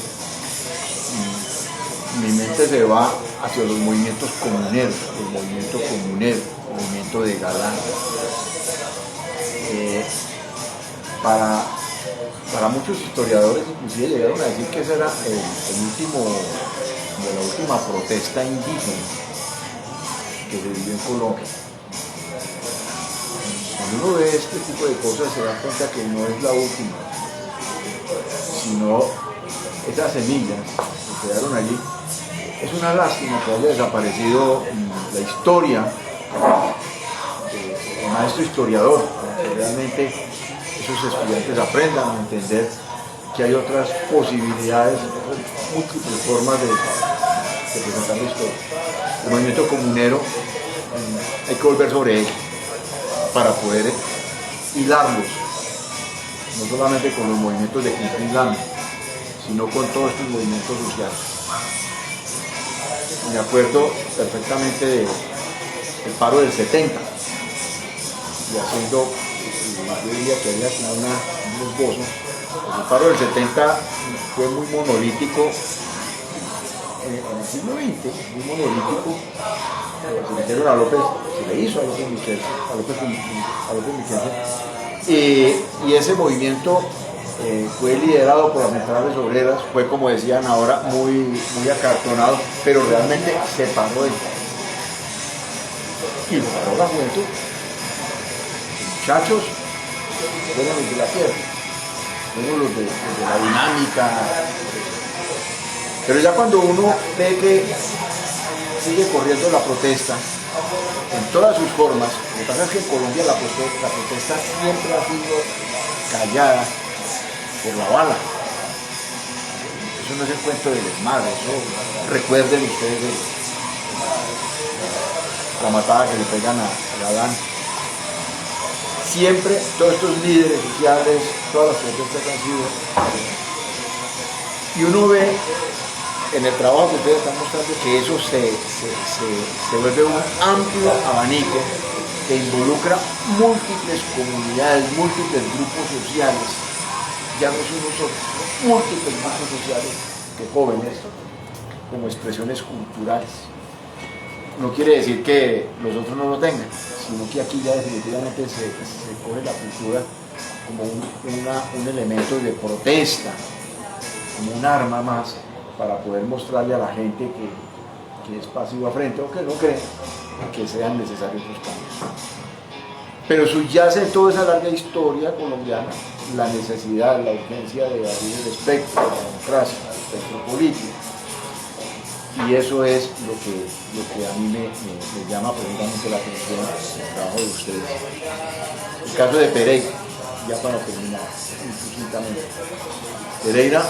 mi mente se va hacia los movimientos comuneros, el movimiento comunero, el movimiento de Galán. Para muchos historiadores inclusive llegaron a decir que ese era la última protesta indígena que se vivió en Colombia. Cuando uno ve este tipo de cosas se da cuenta que no es la última, sino esas semillas que quedaron allí. Es una lástima que haya desaparecido la historia del maestro historiador, para que realmente esos estudiantes aprendan a entender que hay otras posibilidades, múltiples formas de presentar la historia. El movimiento comunero, hay que volver sobre él para poder hilarlos, no solamente con los movimientos de Quinto Islam, sino con todos estos movimientos sociales. Me acuerdo perfectamente del paro del 70, y haciendo, yo diría que había como un esbozo El paro del 70 fue muy monolítico en el siglo XX, muy monolítico. Se le hicieron a López, se le hizo a López Michelsen, y ese movimiento fue liderado por las centrales obreras, fue, como decían ahora, muy acartonado, pero realmente se paró el país. Y lo paró la juventud. Los muchachos fueron los de la tierra, fueron los de la dinámica. Pero ya cuando uno ve que sigue corriendo la protesta en todas sus formas, lo que pasa es que en Colombia la protesta siempre ha sido callada por la bala. Eso no es el cuento del desmadre, eso recuerden ustedes la matada que le pegan a Galán. Siempre todos estos líderes sociales, todas las protestas han sido, y uno ve en el trabajo que ustedes están mostrando que eso se vuelve un amplio abanico que involucra múltiples comunidades, múltiples grupos sociales. Ya no son solo múltiples grupos sociales que jóvenes como expresiones culturales. No quiere decir que los otros no lo tengan, sino que aquí ya definitivamente se coge la cultura como un elemento de protesta, como un arma más para poder mostrarle a la gente que es pasiva frente o que no cree que sean necesarios los cambios. Pero subyace en toda esa larga historia colombiana la necesidad, la urgencia de abrir el espectro de la democracia, el espectro político. Y eso es lo que a mí me llama profundamente la atención el trabajo de ustedes. El caso de Pereira, ya para terminar, sucintamente. Pereira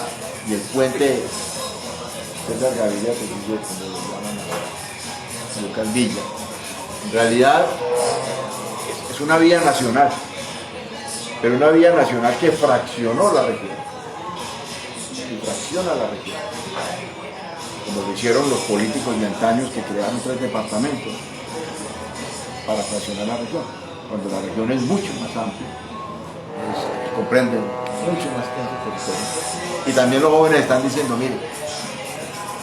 y el puente César Gaviria, como lo llaman a Lucas Villa. En realidad es una vía nacional, pero una vía nacional que fraccionó la región, y fracciona la región, como lo hicieron los políticos de antaños que crearon 3 departamentos para fraccionar la región, cuando la región es mucho más amplia, comprende mucho más extenso territorio. Y también los jóvenes están diciendo, mire,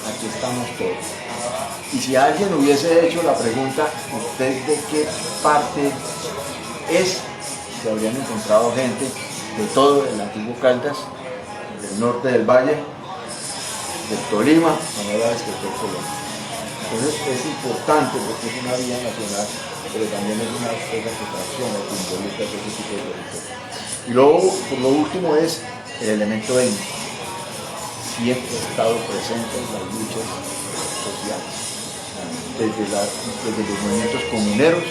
aquí estamos todos. Y si alguien hubiese hecho la pregunta, ¿usted de qué parte es? Se habrían encontrado gente de todo el antiguo Caldas, del norte del valle, del Tolima, a la vez que fue Colombia. Entonces es importante porque es una vía nacional, pero también es una cosa que fracciona, que involucra ese tipo de territorio. Y luego, por lo último, es el elemento étnico. Siempre ha estado presente en las luchas sociales, desde los movimientos comuneros,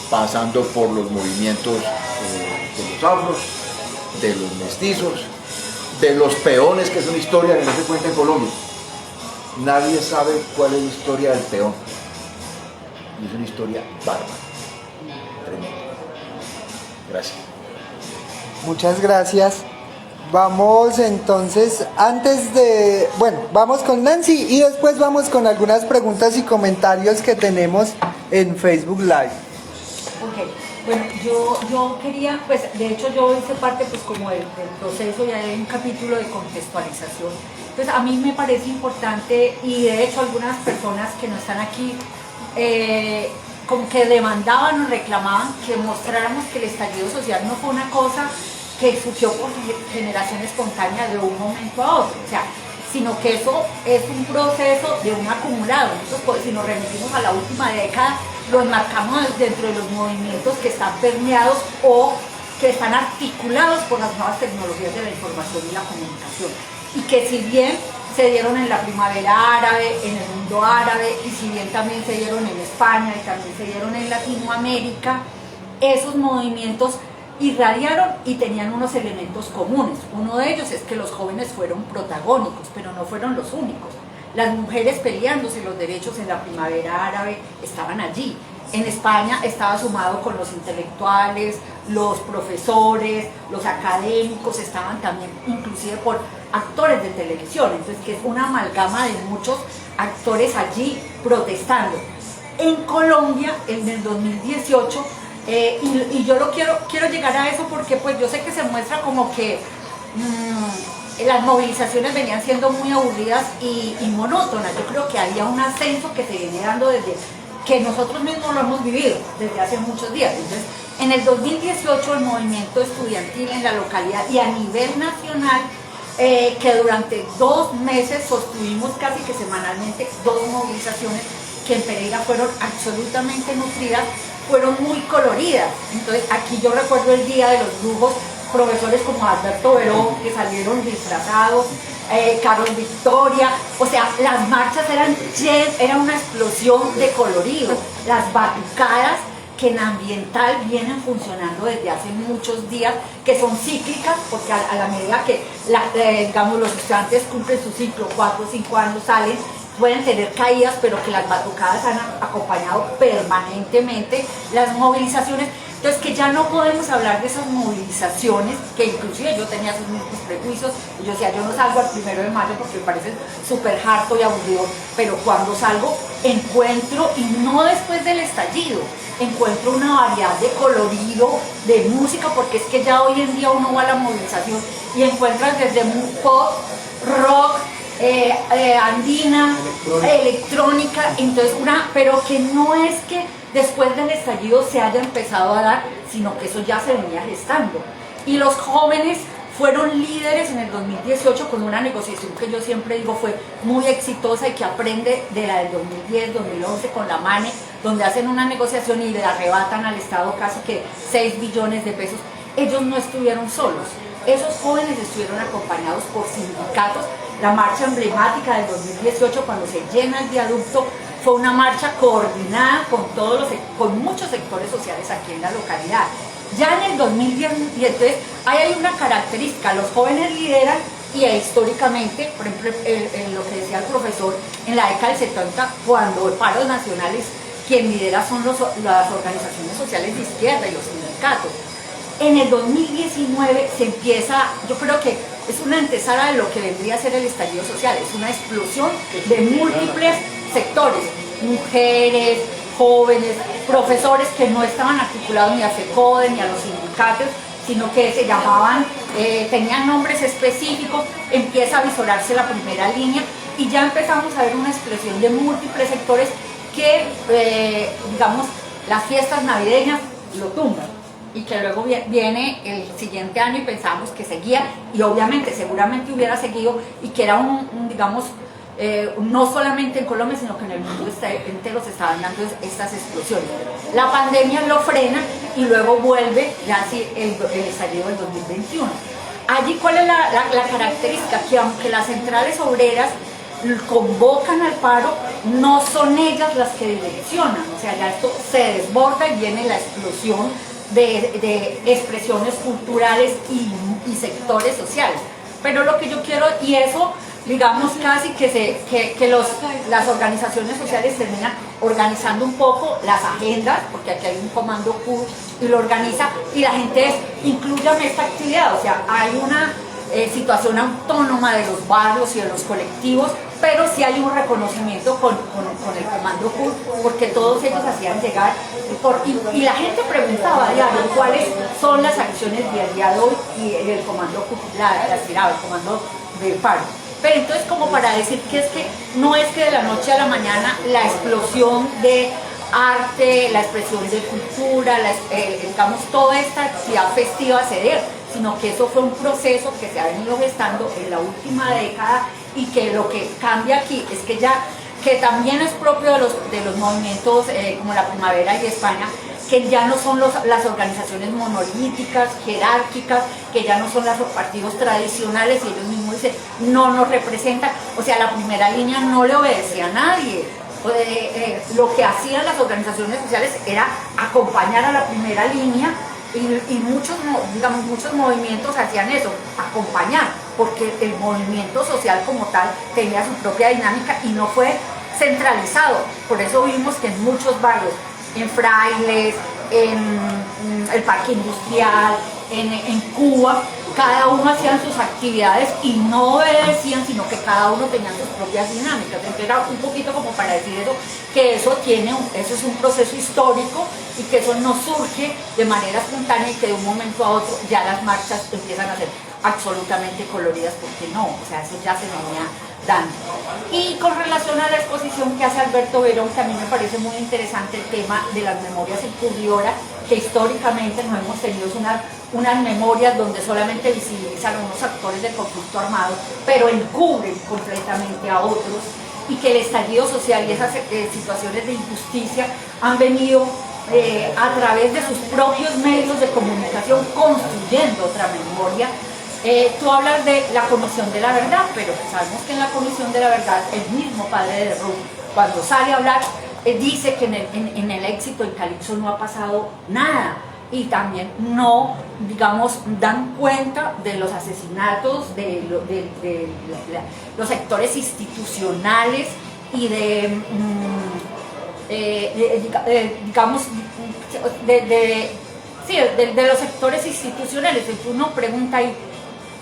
pasando por los movimientos de los afros, de los mestizos, de los peones, que es una historia que no se cuenta en Colombia. Nadie sabe cuál es la historia del peón. Y es una historia bárbara, tremenda. Gracias. Muchas gracias. Vamos entonces, vamos con Nancy y después vamos con algunas preguntas y comentarios que tenemos en Facebook Live. Ok, bueno, yo quería, pues de hecho yo hice parte pues como del proceso, ya hay un capítulo de contextualización. Entonces a mí me parece importante, y de hecho algunas personas que no están aquí, como que demandaban o reclamaban que mostráramos que el estallido social no fue una cosa que surgió por generación espontánea de un momento a otro, o sea, sino que eso es un proceso de un acumulado. Entonces, pues, si nos remitimos a la última década, lo enmarcamos dentro de los movimientos que están permeados o que están articulados por las nuevas tecnologías de la información y la comunicación, y que si bien se dieron en la primavera árabe, en el mundo árabe, y si bien también se dieron en España y también se dieron en Latinoamérica, esos movimientos irradiaron y tenían unos elementos comunes. Uno de ellos es que los jóvenes fueron protagónicos, pero no fueron los únicos. Las mujeres peleándose los derechos en la primavera árabe estaban allí. En España estaba sumado con los intelectuales, los profesores, los académicos, estaban también inclusive por actores de televisión, entonces que es una amalgama de muchos actores allí protestando. En Colombia, en el 2018, y yo quiero llegar a eso porque pues yo sé que se muestra como que las movilizaciones venían siendo muy aburridas y monótonas. Yo creo que había un ascenso que se viene dando desde que nosotros mismos lo hemos vivido desde hace muchos días. Entonces, en el 2018 el movimiento estudiantil en la localidad y a nivel nacional, que durante 2 meses sostuvimos casi que semanalmente 2 movilizaciones que en Pereira fueron absolutamente nutridas, fueron muy coloridas. Entonces aquí yo recuerdo el Día de los Brujos, profesores como Alberto Verón que salieron disfrazados, Carlos Victoria, o sea, las marchas eran una explosión de colorido, las batucadas que en ambiental vienen funcionando desde hace muchos días, que son cíclicas, porque a la medida que digamos, los estudiantes cumplen su ciclo, 4 o 5 años salen, pueden tener caídas, pero que las batucadas han acompañado permanentemente las movilizaciones. Entonces, que ya no podemos hablar de esas movilizaciones, que inclusive yo tenía esos mismos prejuicios, y yo decía, yo no salgo al 1 de mayo porque me parece súper harto y aburrido, pero cuando salgo encuentro, y no después del estallido, encuentro una variedad de colorido, de música, porque es que ya hoy en día uno va a la movilización y encuentras desde pop, rock, andina, electrónica, entonces pero que no es que después del estallido se haya empezado a dar, sino que eso ya se venía gestando. Y los jóvenes fueron líderes en el 2018 con una negociación que yo siempre digo fue muy exitosa y que aprende de la del 2010-2011 con la MANE, donde hacen una negociación y le arrebatan al Estado casi que 6 billones de pesos. Ellos no estuvieron solos, esos jóvenes estuvieron acompañados por sindicatos. La marcha emblemática del 2018, cuando se llena el viaducto, fue una marcha coordinada con muchos sectores sociales aquí en la localidad. Ya en el 2010, y entonces ahí hay una característica, los jóvenes lideran y históricamente, por ejemplo, lo que decía el profesor, en la década del 70, cuando el paros nacionales, quien lidera son las organizaciones sociales de izquierda y los sindicatos. En el 2019 se empieza, yo creo que es una antesala de lo que vendría a ser el estallido social, es una explosión de múltiples sectores, mujeres, jóvenes, profesores que no estaban articulados ni a FECODE ni a los sindicatos, sino que se llamaban, tenían nombres específicos, empieza a visorarse la primera línea y ya empezamos a ver una explosión de múltiples sectores que, digamos, las fiestas navideñas lo tumban. Y que luego viene el siguiente año y pensamos que seguía, y obviamente, seguramente hubiera seguido, y que era digamos, no solamente en Colombia, sino que en el mundo entero se estaban dando estas explosiones. La pandemia lo frena y luego vuelve ya así el estallido del 2021. Allí, ¿cuál es la característica? Que aunque las centrales obreras convocan al paro, no son ellas las que direccionan, o sea, ya esto se desborda y viene la explosión de expresiones culturales y sectores sociales. Pero lo que yo quiero, y eso digamos casi que las organizaciones sociales terminan organizando un poco las agendas, porque aquí hay un comando Q y lo organiza, y la gente inclúyame esta actividad, o sea, hay una situación autónoma de los barrios y de los colectivos, pero sí hay un reconocimiento con el comando Q, porque todos ellos hacían llegar, y la gente preguntaba a diario cuáles son las acciones del día de hoy, y el comando Q las tiraba, el comando de paro. Pero entonces, como para decir que es que no es que de la noche a la mañana la explosión de arte, la expresión de cultura, digamos, toda esta actividad festiva se dé, sino que eso fue un proceso que se ha venido gestando en la última década, y que lo que cambia aquí es que ya, que también es propio de los movimientos como la Primavera y España, que ya no son las organizaciones monolíticas, jerárquicas, que ya no son los partidos tradicionales, y ellos mismos dicen, no nos representan, o sea, la primera línea no le obedecía a nadie. Lo que hacían las organizaciones sociales era acompañar a la primera línea, y muchos movimientos hacían eso, acompañar, porque el movimiento social como tal tenía su propia dinámica y no fue centralizado. Por eso vimos que en muchos barrios, en Frailes, en el Parque Industrial, en Cuba, cada uno hacían sus actividades y no obedecían, sino que cada uno tenía sus propias dinámicas. Entonces era un poquito como para decir eso, que eso es un proceso histórico, y que eso no surge de manera espontánea y que de un momento a otro ya las marchas empiezan a ser absolutamente coloridas, porque no, o sea, eso ya se venía dando. Y con relación a la exposición que hace Alberto Verón, que a mí me parece muy interesante el tema de las memorias encubridoras, que históricamente no hemos tenido unas memorias donde solamente visibilizan a unos actores del conflicto armado, pero encubren completamente a otros, y que el estallido social y esas situaciones de injusticia han venido a través de sus propios medios de comunicación construyendo otra memoria. Tú hablas de la Comisión de la Verdad, pero sabemos que en la Comisión de la Verdad el mismo padre de Ruth, cuando sale a hablar, dice que en el éxito en Calipso no ha pasado nada, y también no, digamos, dan cuenta de los asesinatos de los sectores institucionales y digamos, de los sectores institucionales. Entonces uno pregunta ahí,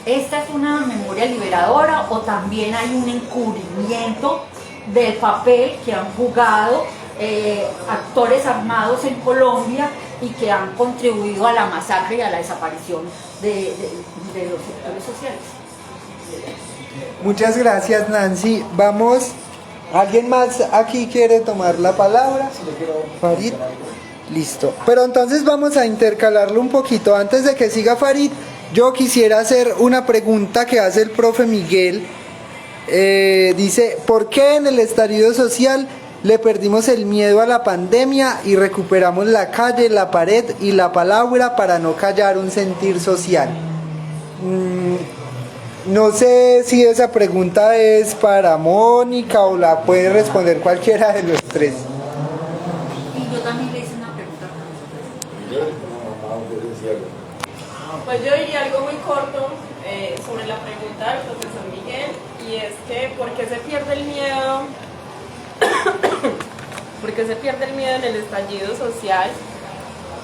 ¿esta es una memoria liberadora o también hay un encubrimiento del papel que han jugado actores armados en Colombia y que han contribuido a la masacre y a la desaparición de los sectores sociales? Muchas gracias, Nancy. Vamos, ¿alguien más aquí quiere tomar la palabra? Farid. Listo. Pero entonces vamos a intercalarlo un poquito. Antes de que siga Farid, yo quisiera hacer una pregunta que hace el profe Miguel. Dice, ¿por qué en el estallido social le perdimos el miedo a la pandemia y recuperamos la calle, la pared y la palabra para no callar un sentir social? No sé si esa pregunta es para Mónica o la puede responder cualquiera de los tres. Y yo también le hice una pregunta. Pues yo diría algo muy corto sobre la pregunta del profesor Miguel, y es que ¿por qué se pierde el miedo? Porque se pierde el miedo en el estallido social,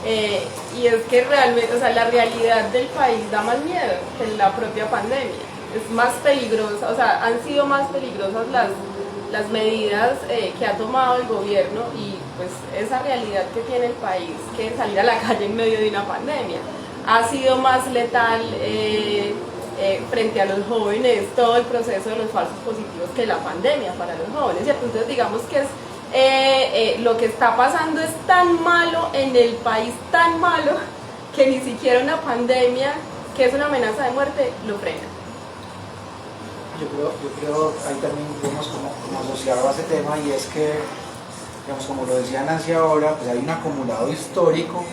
y es que realmente, o sea, la realidad del país da más miedo que la propia pandemia. Es más peligrosa, o sea, han sido más peligrosas las medidas que ha tomado el gobierno, y pues esa realidad que tiene el país, que salir a la calle en medio de una pandemia, ha sido más letal frente a los jóvenes, todo el proceso de los falsos positivos, que la pandemia para los jóvenes, ¿cierto? Entonces digamos que es lo que está pasando es tan malo en el país, tan malo, que ni siquiera una pandemia, que es una amenaza de muerte, lo frena. Yo creo ahí también vemos como asociado a ese tema, y es que, digamos, como lo decía Nancy ahora, pues hay un acumulado histórico,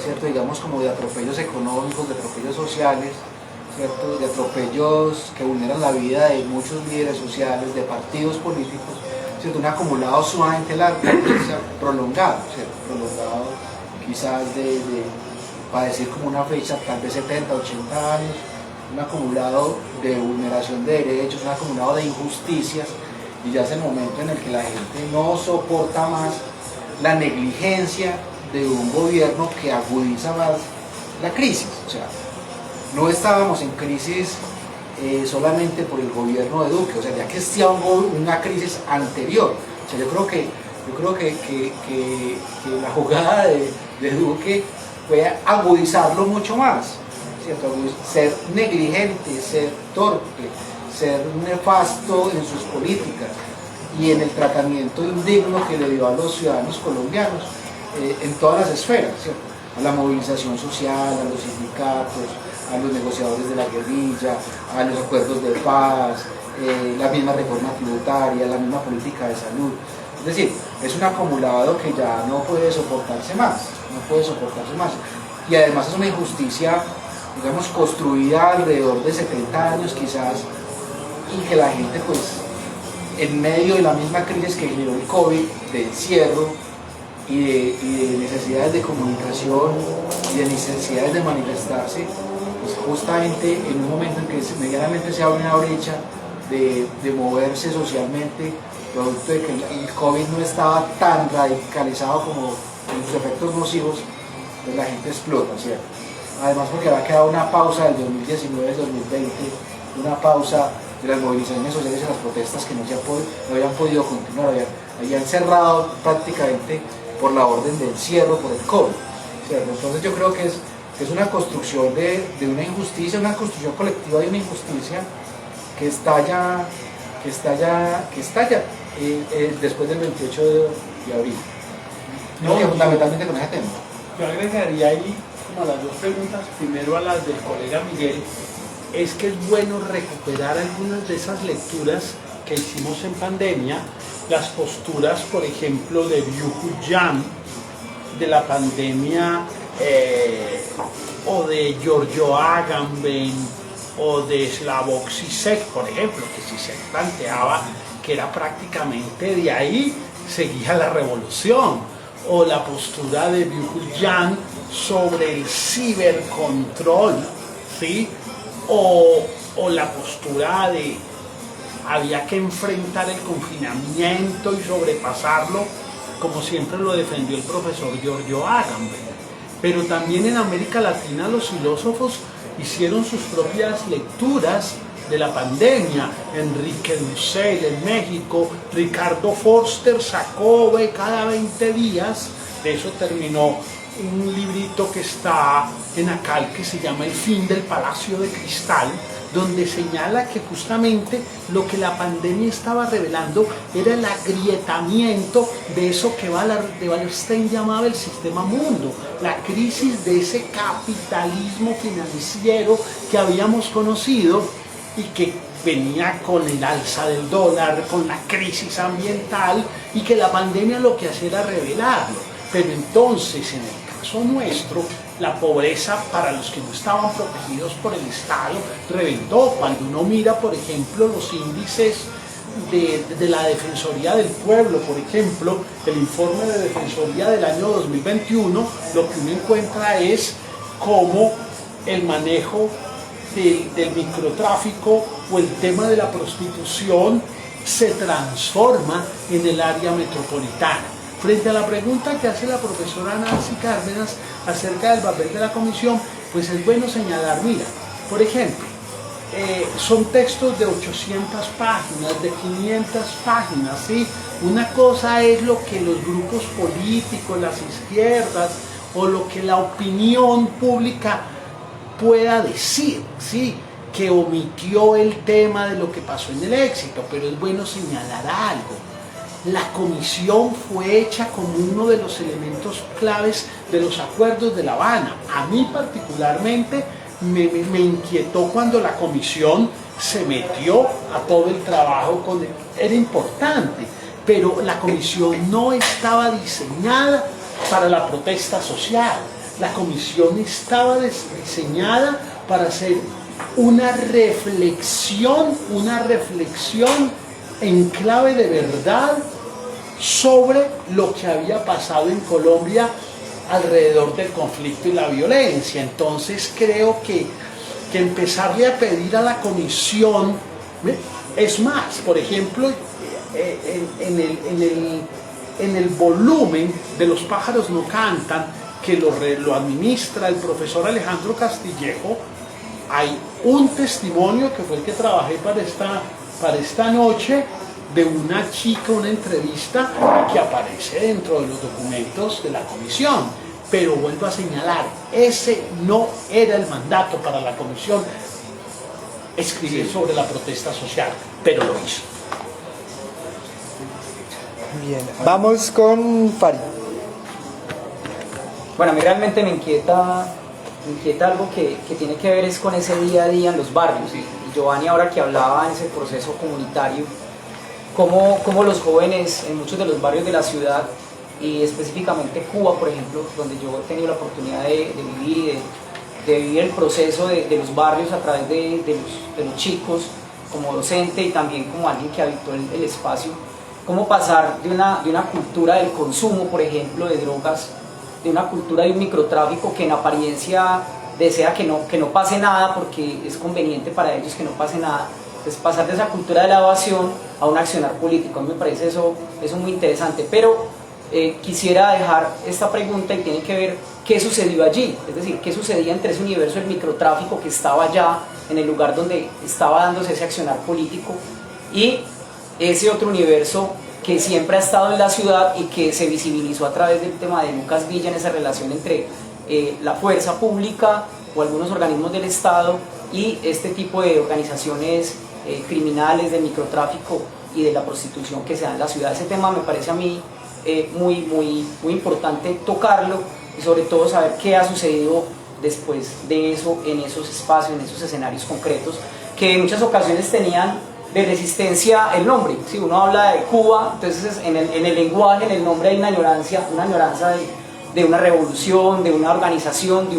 ¿cierto? Digamos, como de atropellos económicos, de atropellos sociales, ¿cierto? De atropellos que vulneran la vida de muchos líderes sociales, de partidos políticos, ¿cierto? Un acumulado sumamente largo, prolongado, ¿cierto? Prolongado quizás para decir como una fecha, tal vez 70, 80 años, un acumulado de vulneración de derechos, un acumulado de injusticias, y ya es el momento en el que la gente no soporta más la negligencia de un gobierno que agudiza más la crisis. O sea, no estábamos en crisis solamente por el gobierno de Duque, o sea, ya que existía una crisis anterior. O sea, yo creo que la jugada de Duque fue agudizarlo mucho más, ¿cierto? Ser negligente, ser torpe, ser nefasto en sus políticas y en el tratamiento indigno que le dio a los ciudadanos colombianos en todas las esferas, ¿cierto? A la movilización social, a los sindicatos, a los negociadores de la guerrilla, a los acuerdos de paz, la misma reforma tributaria, la misma política de salud. Es decir, es un acumulado que ya no puede soportarse más, y además es una injusticia, digamos, construida alrededor de 70 años quizás, y que la gente, pues, en medio de la misma crisis que generó el COVID, de encierro y de necesidades de comunicación y de necesidades de manifestarse, pues justamente en un momento en que medianamente se abre una brecha de moverse socialmente, producto de que el COVID no estaba tan radicalizado como en sus efectos nocivos, pues la gente explota, ¿cierto? Además porque había quedado una pausa del 2019-2020, una pausa de las movilizaciones sociales y las protestas que no habían podido continuar, habían cerrado prácticamente por la orden de encierro por el COVID, ¿cierto? Entonces yo creo que es Es una construcción de una injusticia, una construcción colectiva de una injusticia que estalla después del 28 de abril. No, Fundamentalmente con ese tema. Yo agregaría ahí como las dos preguntas, primero a las del colega Miguel, es que es bueno recuperar algunas de esas lecturas que hicimos en pandemia, las posturas, por ejemplo, de Byung-Chul Han, de la pandemia, o de Giorgio Agamben, o de Slavoj Žižek, por ejemplo, que Žižek planteaba que era prácticamente de ahí seguía la revolución, o la postura de Byung-Chul Han sobre el cibercontrol, ¿sí? o la postura de había que enfrentar el confinamiento y sobrepasarlo, como siempre lo defendió el profesor Giorgio Agamben. Pero también en América Latina los filósofos hicieron sus propias lecturas de la pandemia. Enrique Dussel en México, Ricardo Forster sacó cada 20 días, de eso terminó un librito que está en ACAL que se llama El fin del Palacio de Cristal, donde señala que justamente lo que la pandemia estaba revelando era el agrietamiento de eso que Wallerstein llamaba el sistema mundo, la crisis de ese capitalismo financiero que habíamos conocido y que venía con el alza del dólar, con la crisis ambiental, y que la pandemia lo que hacía era revelarlo. Pero entonces, en el caso nuestro, la pobreza para los que no estaban protegidos por el Estado reventó. Cuando uno mira, por ejemplo, los índices de la Defensoría del Pueblo, por ejemplo, el informe de Defensoría del año 2021, lo que uno encuentra es cómo el manejo del microtráfico o el tema de la prostitución se transforma en el área metropolitana. Frente a la pregunta que hace la profesora Nancy Cárdenas acerca del papel de la comisión, pues es bueno señalar, mira, por ejemplo, son textos de 800 páginas, de 500 páginas, ¿sí? Una cosa es lo que los grupos políticos, las izquierdas o lo que la opinión pública pueda decir, ¿sí? Que omitió el tema de lo que pasó en el éxito, pero es bueno señalar algo. La comisión fue hecha como uno de los elementos claves de los acuerdos de La Habana. A mí particularmente me inquietó cuando la comisión se metió a todo el trabajo era importante, pero la comisión no estaba diseñada para la protesta social. La comisión estaba diseñada para hacer una reflexión en clave de verdad sobre lo que había pasado en Colombia alrededor del conflicto y la violencia. Entonces creo que empezarle a pedir a la comisión, es más, por ejemplo, en el volumen de Los pájaros no cantan, que lo administra el profesor Alejandro Castillejo, hay un testimonio que fue el que trabajé para esta noche, de una chica, una entrevista que aparece dentro de los documentos de la comisión. Pero vuelvo a señalar, ese no era el mandato para la comisión, escribir sobre la protesta social, pero lo hizo. Bien, vamos con Farid. Bueno, a mí realmente me inquieta algo que tiene que ver es con ese día a día en los barrios. Y Giovanni, ahora que hablaba en ese proceso comunitario, cómo los jóvenes en muchos de los barrios de la ciudad, y específicamente Cuba, por ejemplo, donde yo he tenido la oportunidad de vivir y de vivir el proceso de los barrios a través de los chicos, como docente y también como alguien que habitó el espacio, cómo pasar de una cultura del consumo, por ejemplo, de drogas, de una cultura de un microtráfico que en apariencia desea que no pase nada porque es conveniente para ellos que no pase nada. Entonces pasar de esa cultura de la evasión a un accionar político, a mí me parece eso muy interesante, pero quisiera dejar esta pregunta y tiene que ver qué sucedió allí, es decir, qué sucedía entre ese universo del microtráfico que estaba allá en el lugar donde estaba dándose ese accionar político y ese otro universo que siempre ha estado en la ciudad y que se visibilizó a través del tema de Lucas Villa en esa relación entre la fuerza pública o algunos organismos del Estado y este tipo de organizaciones criminales de microtráfico y de la prostitución que se da en la ciudad. Ese tema me parece a mí muy importante tocarlo y sobre todo saber qué ha sucedido después de eso en esos espacios, en esos escenarios concretos que en muchas ocasiones tenían de resistencia el nombre. Si uno habla de Cuba, entonces en el lenguaje, en el nombre hay una añoranza de una revolución, de una organización,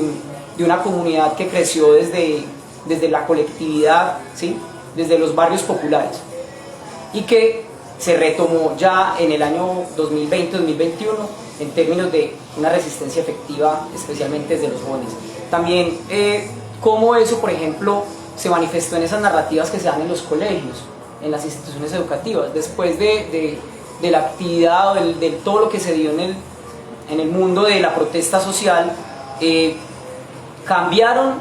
de una comunidad que creció desde la colectividad, ¿sí? Desde los barrios populares y que se retomó ya en el año 2020-2021 en términos de una resistencia efectiva, especialmente desde los jóvenes. También cómo eso, por ejemplo, se manifestó en esas narrativas que se dan en los colegios, en las instituciones educativas, después de la actividad o de todo lo que se dio en el mundo de la protesta social, cambiaron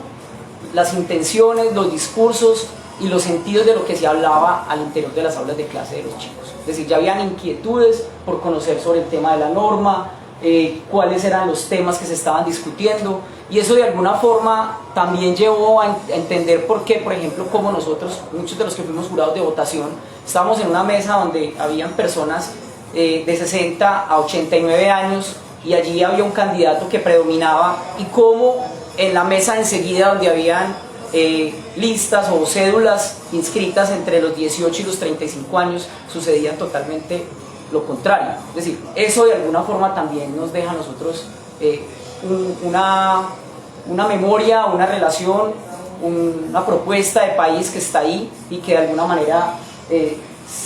las intenciones, los discursos y los sentidos de lo que se hablaba al interior de las aulas de clase de los chicos. Es decir, ya habían inquietudes por conocer sobre el tema de la norma, cuáles eran los temas que se estaban discutiendo, y eso de alguna forma también llevó a entender por qué, por ejemplo, como nosotros, muchos de los que fuimos jurados de votación, estábamos en una mesa donde habían personas de 60 a 89 años y allí había un candidato que predominaba, y cómo en la mesa enseguida donde habían listas o cédulas inscritas entre los 18 y los 35 años sucedían totalmente lo contrario. Es decir, eso de alguna forma también nos deja a nosotros una memoria, una relación, una propuesta de país que está ahí y que de alguna manera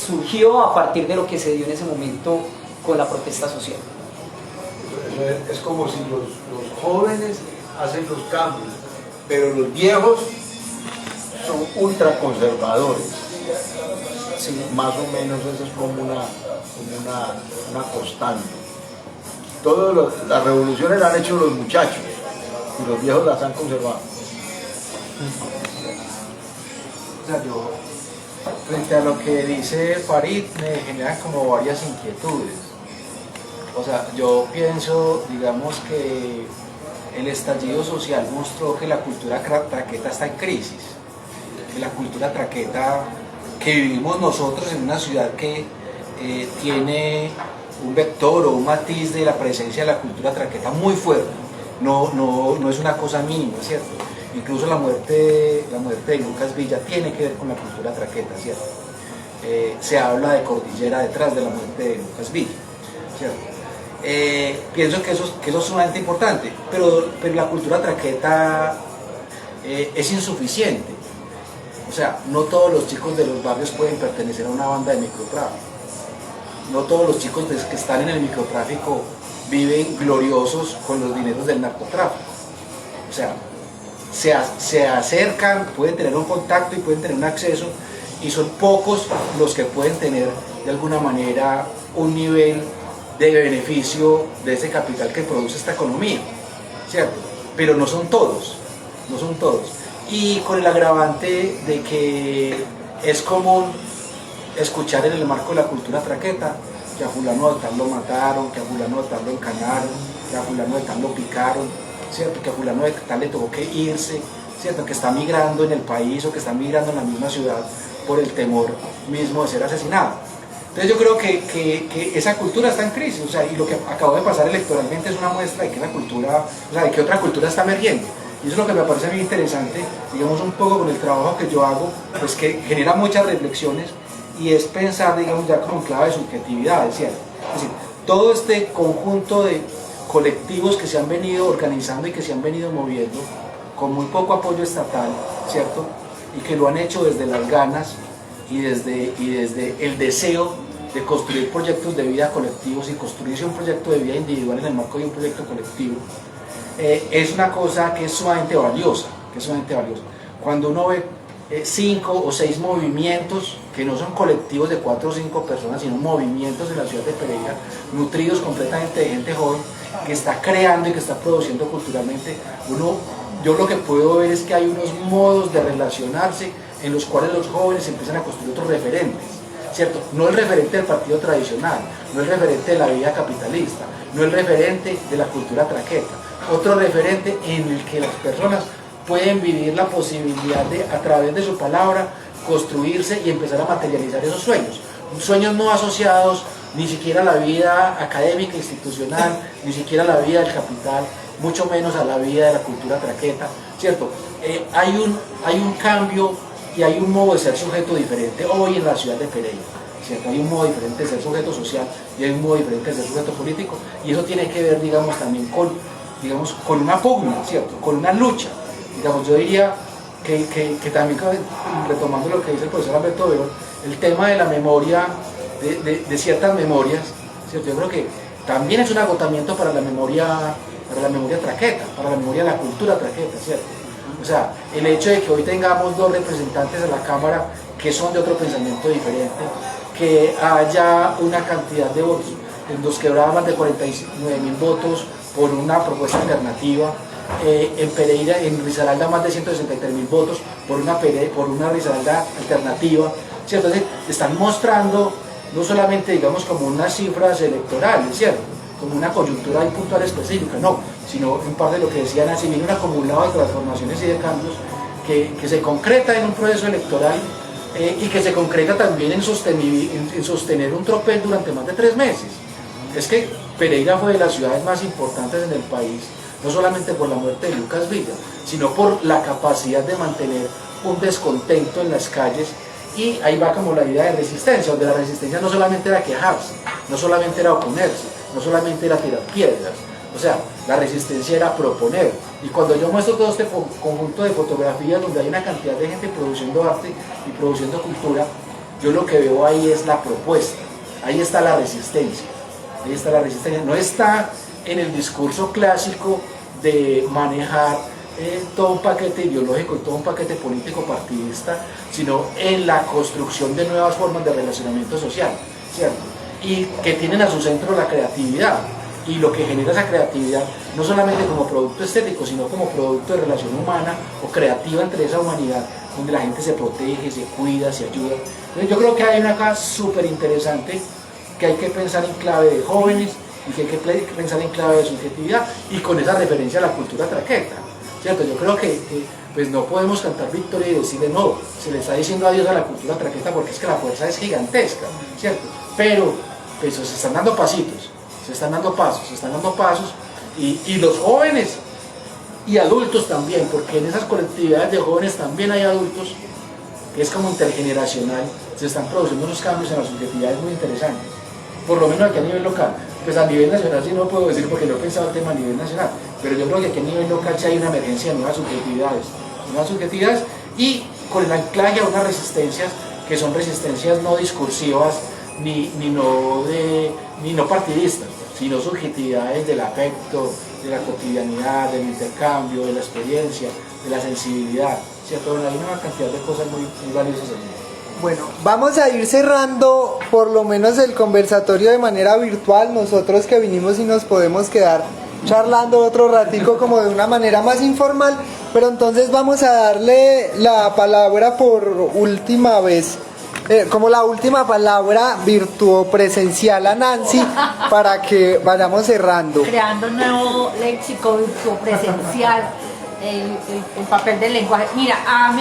surgió a partir de lo que se dio en ese momento con la protesta social. Es como si los jóvenes hacen los cambios, pero los viejos son ultraconservadores. Sí, más o menos eso es como una constante. Las revoluciones las han hecho los muchachos y los viejos las han conservado. O sea, yo, frente a lo que dice Farid, me generan como varias inquietudes. O sea, yo pienso, digamos, que el estallido social mostró que la cultura traqueta está en crisis, que la cultura traqueta que vivimos nosotros en una ciudad que tiene un vector o un matiz de la presencia de la cultura traqueta muy fuerte, no es una cosa mínima, ¿cierto? Incluso la muerte de Lucas Villa tiene que ver con la cultura traqueta, ¿cierto? Se habla de cordillera detrás de la muerte de Lucas Villa, ¿cierto? Pienso que eso es sumamente importante, pero la cultura traqueta es insuficiente. O sea, no todos los chicos de los barrios pueden pertenecer a una banda de microtráfico. No todos los chicos que están en el microtráfico viven gloriosos con los dineros del narcotráfico. O sea, se acercan, pueden tener un contacto y pueden tener un acceso, y son pocos los que pueden tener de alguna manera un nivel de beneficio de ese capital que produce esta economía, ¿cierto? Pero no son todos. Y con el agravante de que es común escuchar en el marco de la cultura traqueta que a fulano de tal lo mataron, que a fulano de tal lo encanaron, que a fulano de tal lo picaron, ¿cierto? Que a fulano de tal le tuvo que irse, ¿cierto? Que está migrando en el país o que está migrando en la misma ciudad por el temor mismo de ser asesinado. Entonces yo creo que esa cultura está en crisis, o sea, y lo que acabó de pasar electoralmente es una muestra de que la cultura, o sea, de que otra cultura está emergiendo. Y eso es lo que me parece a mí interesante, digamos, un poco con el trabajo que yo hago, pues que genera muchas reflexiones, y es pensar, digamos, ya como en clave de subjetividad, ¿cierto? Es decir, todo este conjunto de colectivos que se han venido organizando y que se han venido moviendo con muy poco apoyo estatal, ¿cierto? Y que lo han hecho desde las ganas y desde el deseo de construir proyectos de vida colectivos y construirse un proyecto de vida individual en el marco de un proyecto colectivo, es una cosa que es sumamente valiosa, Cuando uno ve 5 o 6 movimientos que no son colectivos de 4 o 5 personas, sino movimientos en la ciudad de Pereira, nutridos completamente de gente joven que está creando y que está produciendo culturalmente, yo lo que puedo ver es que hay unos modos de relacionarse en los cuales los jóvenes empiezan a construir otros referentes, ¿cierto? No el referente del partido tradicional, no el referente de la vida capitalista, no el referente de la cultura traqueta, otro referente en el que las personas pueden vivir la posibilidad de, a través de su palabra, construirse y empezar a materializar esos sueños. Sueños no asociados ni siquiera a la vida académica, institucional, ni siquiera a la vida del capital, mucho menos a la vida de la cultura traqueta, ¿cierto? Hay un cambio y hay un modo de ser sujeto diferente hoy en la ciudad de Pereira, ¿cierto? Hay un modo diferente de ser sujeto social y hay un modo diferente de ser sujeto político, y eso tiene que ver, digamos, también con una pugna, ¿cierto? Con una lucha. Digamos, yo diría que también, retomando lo que dice el profesor Alberto Verón, el tema de la memoria, de ciertas memorias, ¿cierto? Yo creo que también es un agotamiento para la memoria traqueta, para la memoria de la cultura traqueta, ¿cierto? O sea, el hecho de que hoy tengamos dos representantes de la Cámara que son de otro pensamiento diferente, que haya una cantidad de votos, en Dos Quebradas más de 49.000 votos por una propuesta alternativa, en Pereira, en Risaralda más de 163.000 votos por una Risaralda alternativa, ¿cierto? Es decir, están mostrando no solamente, digamos, como unas cifras electorales, ¿cierto? Como una coyuntura y puntual específica, no, sino en parte de lo que decía Nancy, viene un acumulado de transformaciones y de cambios que se concreta en un proceso electoral y que se concreta también en sostener un tropel durante más de 3 meses. Es que Pereira fue de las ciudades más importantes en el país, no solamente por la muerte de Lucas Villa, sino por la capacidad de mantener un descontento en las calles, y ahí va como la idea de resistencia, donde la resistencia no solamente era quejarse, no solamente era oponerse, no solamente era tirar piedras, o sea, la resistencia era proponer. Y cuando yo muestro todo este conjunto de fotografías donde hay una cantidad de gente produciendo arte y produciendo cultura, yo lo que veo ahí es la propuesta, ahí está la resistencia, no está en el discurso clásico de manejar todo un paquete ideológico y todo un paquete político partidista, sino en la construcción de nuevas formas de relacionamiento social, ¿cierto? Y que tienen a su centro la creatividad, y lo que genera esa creatividad, no solamente como producto estético, sino como producto de relación humana o creativa entre esa humanidad, donde la gente se protege, se cuida, se ayuda. Entonces yo creo que hay una cosa súper interesante que hay que pensar en clave de jóvenes y que hay que pensar en clave de subjetividad, y con esa referencia a la cultura traqueta, ¿cierto? Yo creo que pues no podemos cantar victoria y decirle no, se le está diciendo adiós a la cultura traqueta porque es que la fuerza es gigantesca, ¿cierto? Pero pues se están dando pasitos, se están dando pasos, y los jóvenes y adultos también, porque en esas colectividades de jóvenes también hay adultos, que es como intergeneracional, se están produciendo unos cambios en las subjetividades muy interesantes, por lo menos aquí a nivel local. Pues a nivel nacional sí no puedo decir porque no he pensado el tema a nivel nacional, pero yo creo que aquí a nivel local sí hay una emergencia de nuevas subjetividades, y con el anclaje a unas resistencias que son resistencias no discursivas ni no partidistas, sino subjetividades del afecto, de la cotidianidad, del intercambio, de la experiencia, de la sensibilidad, ¿cierto? Hay una cantidad de cosas muy valiosas allí. Bueno, vamos a ir cerrando por lo menos el conversatorio de manera virtual, nosotros que vinimos y nos podemos quedar charlando otro ratico como de una manera más informal, pero entonces vamos a darle la palabra por última vez, como la última palabra virtuopresencial a Nancy, para que vayamos cerrando. Creando un nuevo léxico virtuopresencial. El papel del lenguaje. Mira,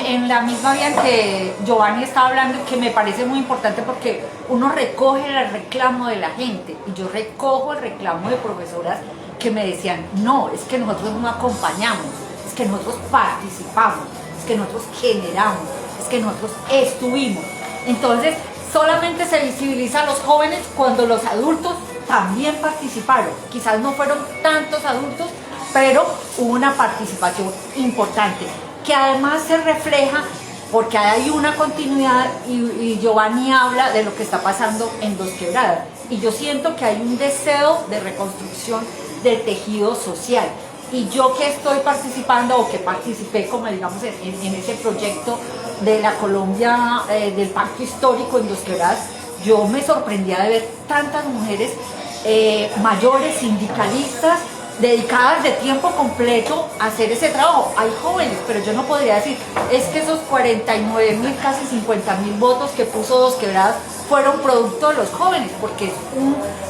en la misma vía en que Giovanni estaba hablando, que me parece muy importante porque uno recoge el reclamo de la gente, y yo recojo el reclamo de profesoras que me decían, no, es que nosotros no acompañamos, es que nosotros participamos, es que nosotros generamos, es que nosotros estuvimos. Entonces, solamente se visibiliza a los jóvenes cuando los adultos también participaron. Quizás no fueron tantos adultos, pero hubo una participación importante, que además se refleja porque hay una continuidad, y Giovanni habla de lo que está pasando en Dos Quebradas, y yo siento que hay un deseo de reconstrucción del tejido social, y yo que estoy participando, o que participé como digamos en ese proyecto de la Colombia, del Pacto Histórico en Dos Quebradas, yo me sorprendía de ver tantas mujeres mayores, sindicalistas, dedicadas de tiempo completo a hacer ese trabajo. Hay jóvenes, pero yo no podría decir, es que esos 49.000, casi 50.000 votos que puso Dos Quebradas fueron producto de los jóvenes, porque es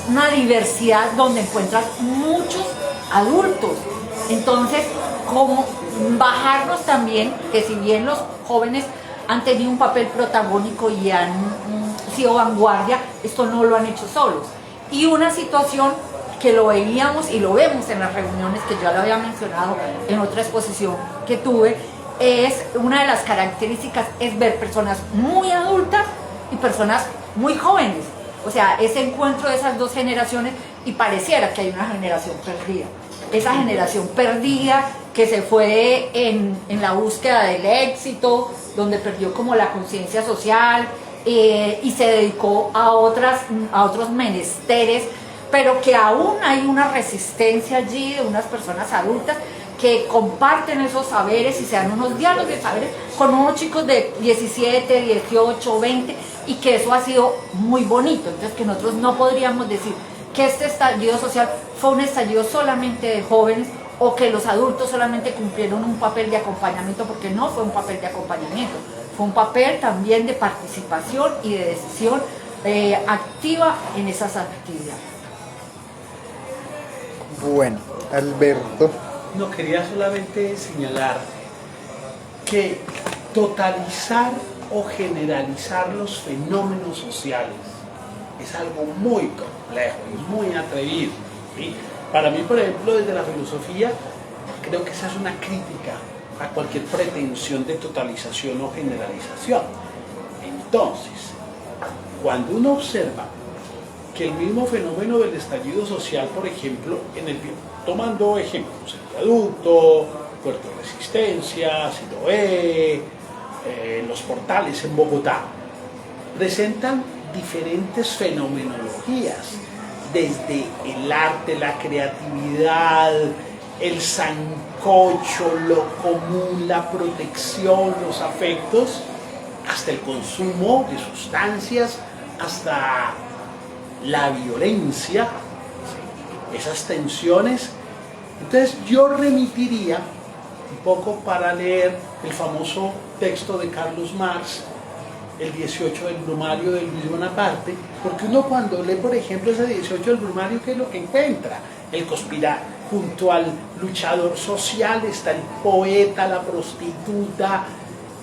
una diversidad donde encuentras muchos adultos. Entonces, como bajarnos también, que si bien los jóvenes han tenido un papel protagónico y han sido vanguardia, esto no lo han hecho solos. Y una situación que lo veíamos y lo vemos en las reuniones que ya lo había mencionado en otra exposición que tuve, es una de las características es ver personas muy adultas y personas muy jóvenes. O sea, ese encuentro de esas dos generaciones, y pareciera que hay una generación perdida. Esa generación perdida que se fue en la búsqueda del éxito, donde perdió como la conciencia social y se dedicó a otros menesteres, pero que aún hay una resistencia allí de unas personas adultas que comparten esos saberes y se dan unos diálogos de saberes con unos chicos de 17, 18, 20, y que eso ha sido muy bonito. Entonces, que nosotros no podríamos decir que este estallido social fue un estallido solamente de jóvenes o que los adultos solamente cumplieron un papel de acompañamiento, porque no fue un papel de acompañamiento, fue un papel también de participación y de decisión activa en esas actividades. Bueno, Alberto. No, quería solamente señalar que totalizar o generalizar los fenómenos sociales es algo muy complejo, es muy atrevido, ¿sí? Para mí, por ejemplo, desde la filosofía, creo que esa es una crítica a cualquier pretensión de totalización o generalización. Entonces, cuando uno observa que el mismo fenómeno del estallido social, por ejemplo, tomando ejemplos, el Viaducto, Puerto Resistencia, Siloé, los portales en Bogotá, presentan diferentes fenomenologías, desde el arte, la creatividad, el sancocho, lo común, la protección, los afectos, hasta el consumo de sustancias, hasta la violencia, ¿sí? Esas tensiones. Entonces yo remitiría un poco para leer el famoso texto de Carlos Marx, el 18 del Brumario de Luis Bonaparte, porque uno cuando lee, por ejemplo, ese 18 del Brumario, ¿qué es lo que encuentra? El conspirar. Junto al luchador social está el poeta, la prostituta,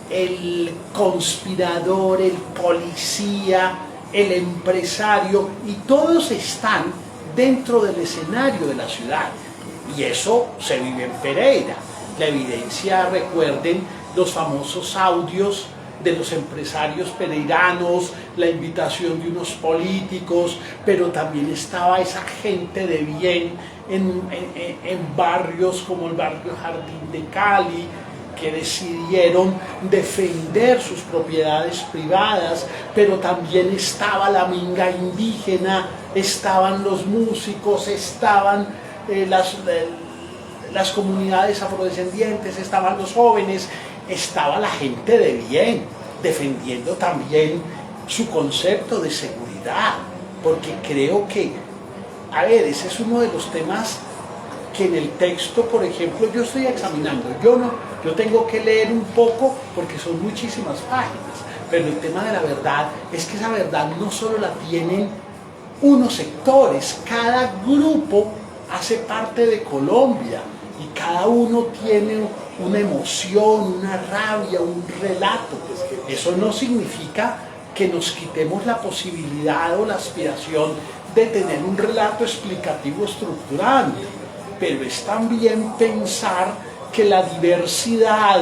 el conspirador, el policía, el empresario, y todos están dentro del escenario de la ciudad. Y eso se vive en Pereira. La evidencia, recuerden los famosos audios de los empresarios pereiranos, la invitación de unos políticos, pero también estaba esa gente de bien en barrios como el barrio Jardín de Cali, que decidieron defender sus propiedades privadas, pero también estaba la minga indígena, estaban los músicos, estaban las comunidades afrodescendientes, estaban los jóvenes, estaba la gente de bien, defendiendo también su concepto de seguridad, porque creo que, a ver, ese es uno de los temas que en el texto, por ejemplo, yo estoy examinando, yo tengo que leer un poco porque son muchísimas páginas, pero el tema de la verdad es que esa verdad no solo la tienen unos sectores, cada grupo hace parte de Colombia y cada uno tiene una emoción, una rabia, un relato. Eso no significa que nos quitemos la posibilidad o la aspiración de tener un relato explicativo estructurante, pero es también pensar que la diversidad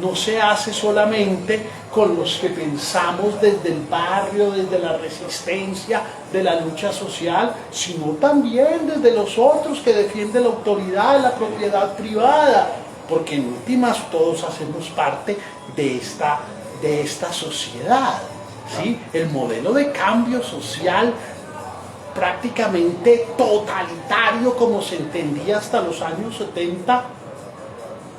no se hace solamente con los que pensamos desde el barrio, desde la resistencia, de la lucha social, sino también desde los otros que defienden la autoridad, la propiedad privada, porque en últimas todos hacemos parte de esta sociedad, ¿sí? El modelo de cambio social prácticamente totalitario como se entendía hasta los años 70,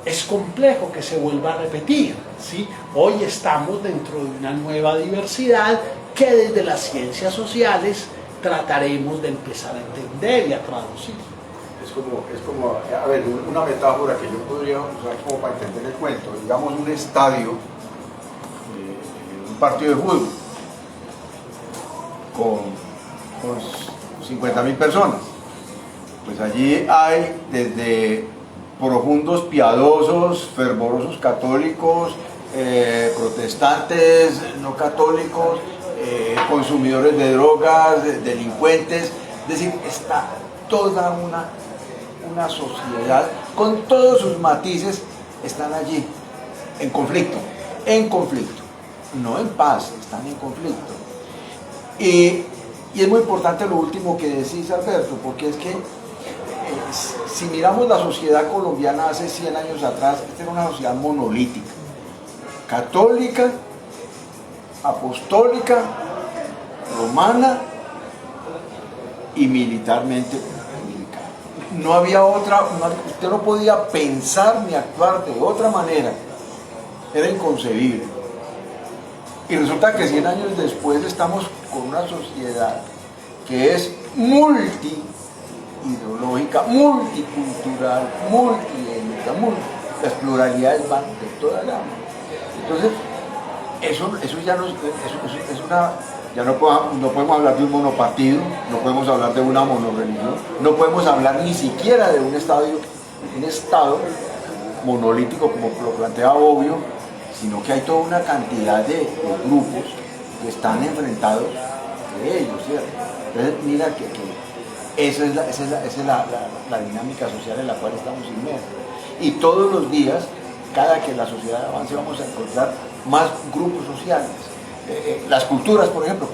es complejo que se vuelva a repetir, ¿sí? Hoy estamos dentro de una nueva diversidad que desde las ciencias sociales trataremos de empezar a entender y a traducir. Es como, a ver, una metáfora que yo podría usar como para entender el cuento, digamos un estadio, un partido de fútbol. con 50.000 personas. Pues allí hay desde profundos piadosos, fervorosos católicos, protestantes, no católicos, consumidores de drogas, delincuentes, es decir, está toda una sociedad con todos sus matices, están allí en conflicto, no en paz, están en conflicto. Y es muy importante lo último que decís, Alberto, porque es que si miramos la sociedad colombiana hace 100 años atrás, esta era una sociedad monolítica, católica, apostólica, romana y militarmente anglicana. No había otra, usted no podía pensar ni actuar de otra manera, era inconcebible. Y resulta que 100 años después estamos con una sociedad que es multiideológica, multicultural, multiétnica, las pluralidades van de toda gama. Entonces, eso ya no es una... Ya no podemos hablar de un monopartido, no podemos hablar de una monorreligión, no podemos hablar ni siquiera de un estado monolítico como lo plantea Bobbio, sino que hay toda una cantidad de grupos que están enfrentados entre ellos, ¿cierto? Entonces mira que esa es la dinámica social en la cual estamos inmersos. Y todos los días, cada que la sociedad avance, vamos a encontrar más grupos sociales. Las culturas, por ejemplo,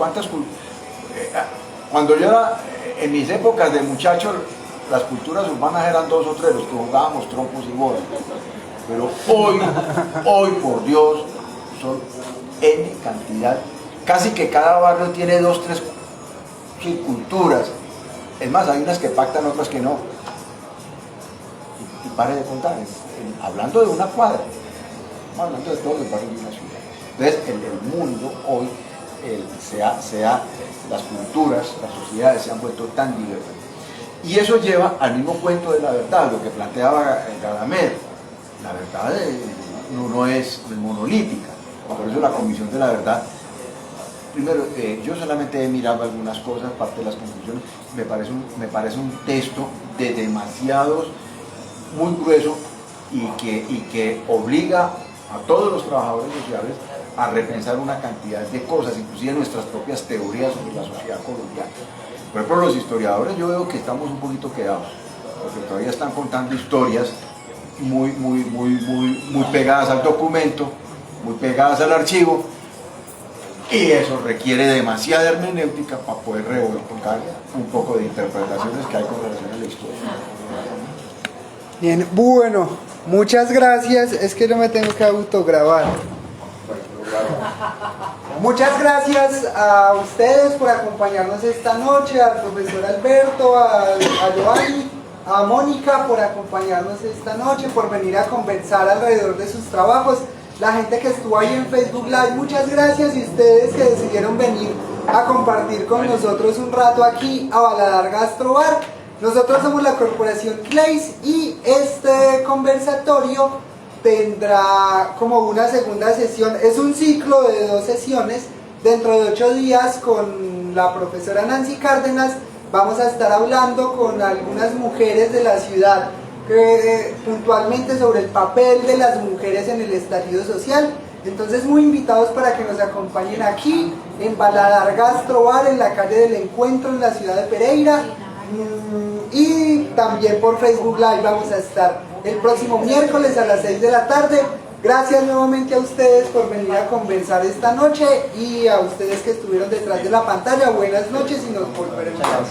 cuando yo era, en mis épocas de muchacho, las culturas urbanas eran 2 o 3 los que jugábamos trompos y bolas, pero hoy por Dios, son N cantidad, casi que cada barrio tiene 2 o 3 subculturas, es más, hay unas que pactan, otras que no, y pare de contar, hablando de una cuadra, hablando de todos los barrios de una ciudad. Entonces, el mundo hoy, las culturas, las sociedades se han vuelto tan diversas. Y eso lleva al mismo cuento de la verdad, lo que planteaba Gadamer. La verdad no es monolítica, por eso la Comisión de la Verdad. Primero, yo solamente he mirado algunas cosas, parte de las conclusiones, me parece un texto de demasiados, muy grueso, y que obliga a todos los trabajadores sociales a repensar una cantidad de cosas, inclusive nuestras propias teorías sobre la sociedad colombiana. Por ejemplo, los historiadores, yo veo que estamos un poquito quedados, porque todavía están contando historias muy pegadas al documento, muy pegadas al archivo, y eso requiere demasiada hermenéutica para poder revolcar un poco de interpretaciones que hay con relación a la historia. Bien, bueno, muchas gracias. Es que no me tengo que autograbar. Muchas gracias a ustedes por acompañarnos esta noche, al profesor Alberto, a Giovanni, a Mónica por acompañarnos esta noche, por venir a conversar alrededor de sus trabajos. La gente que estuvo ahí en Facebook Live, muchas gracias, y ustedes que decidieron venir a compartir con nosotros un rato aquí a Baladar Gastrobar. Nosotros somos la Corporación Clays y este conversatorio tendrá como una segunda sesión, es un ciclo de 2 sesiones. Dentro de 8 días con la profesora Nancy Cárdenas vamos a estar hablando con algunas mujeres de la ciudad, puntualmente sobre el papel de las mujeres en el estallido social. Entonces muy invitados para que nos acompañen aquí en Baladar Gastrobar, en la calle del Encuentro, en la ciudad de Pereira, y también por Facebook Live vamos a estar el próximo miércoles a las 6 de la tarde. Gracias nuevamente a ustedes por venir a conversar esta noche, y a ustedes que estuvieron detrás de la pantalla, buenas noches y nos volveremos a ver.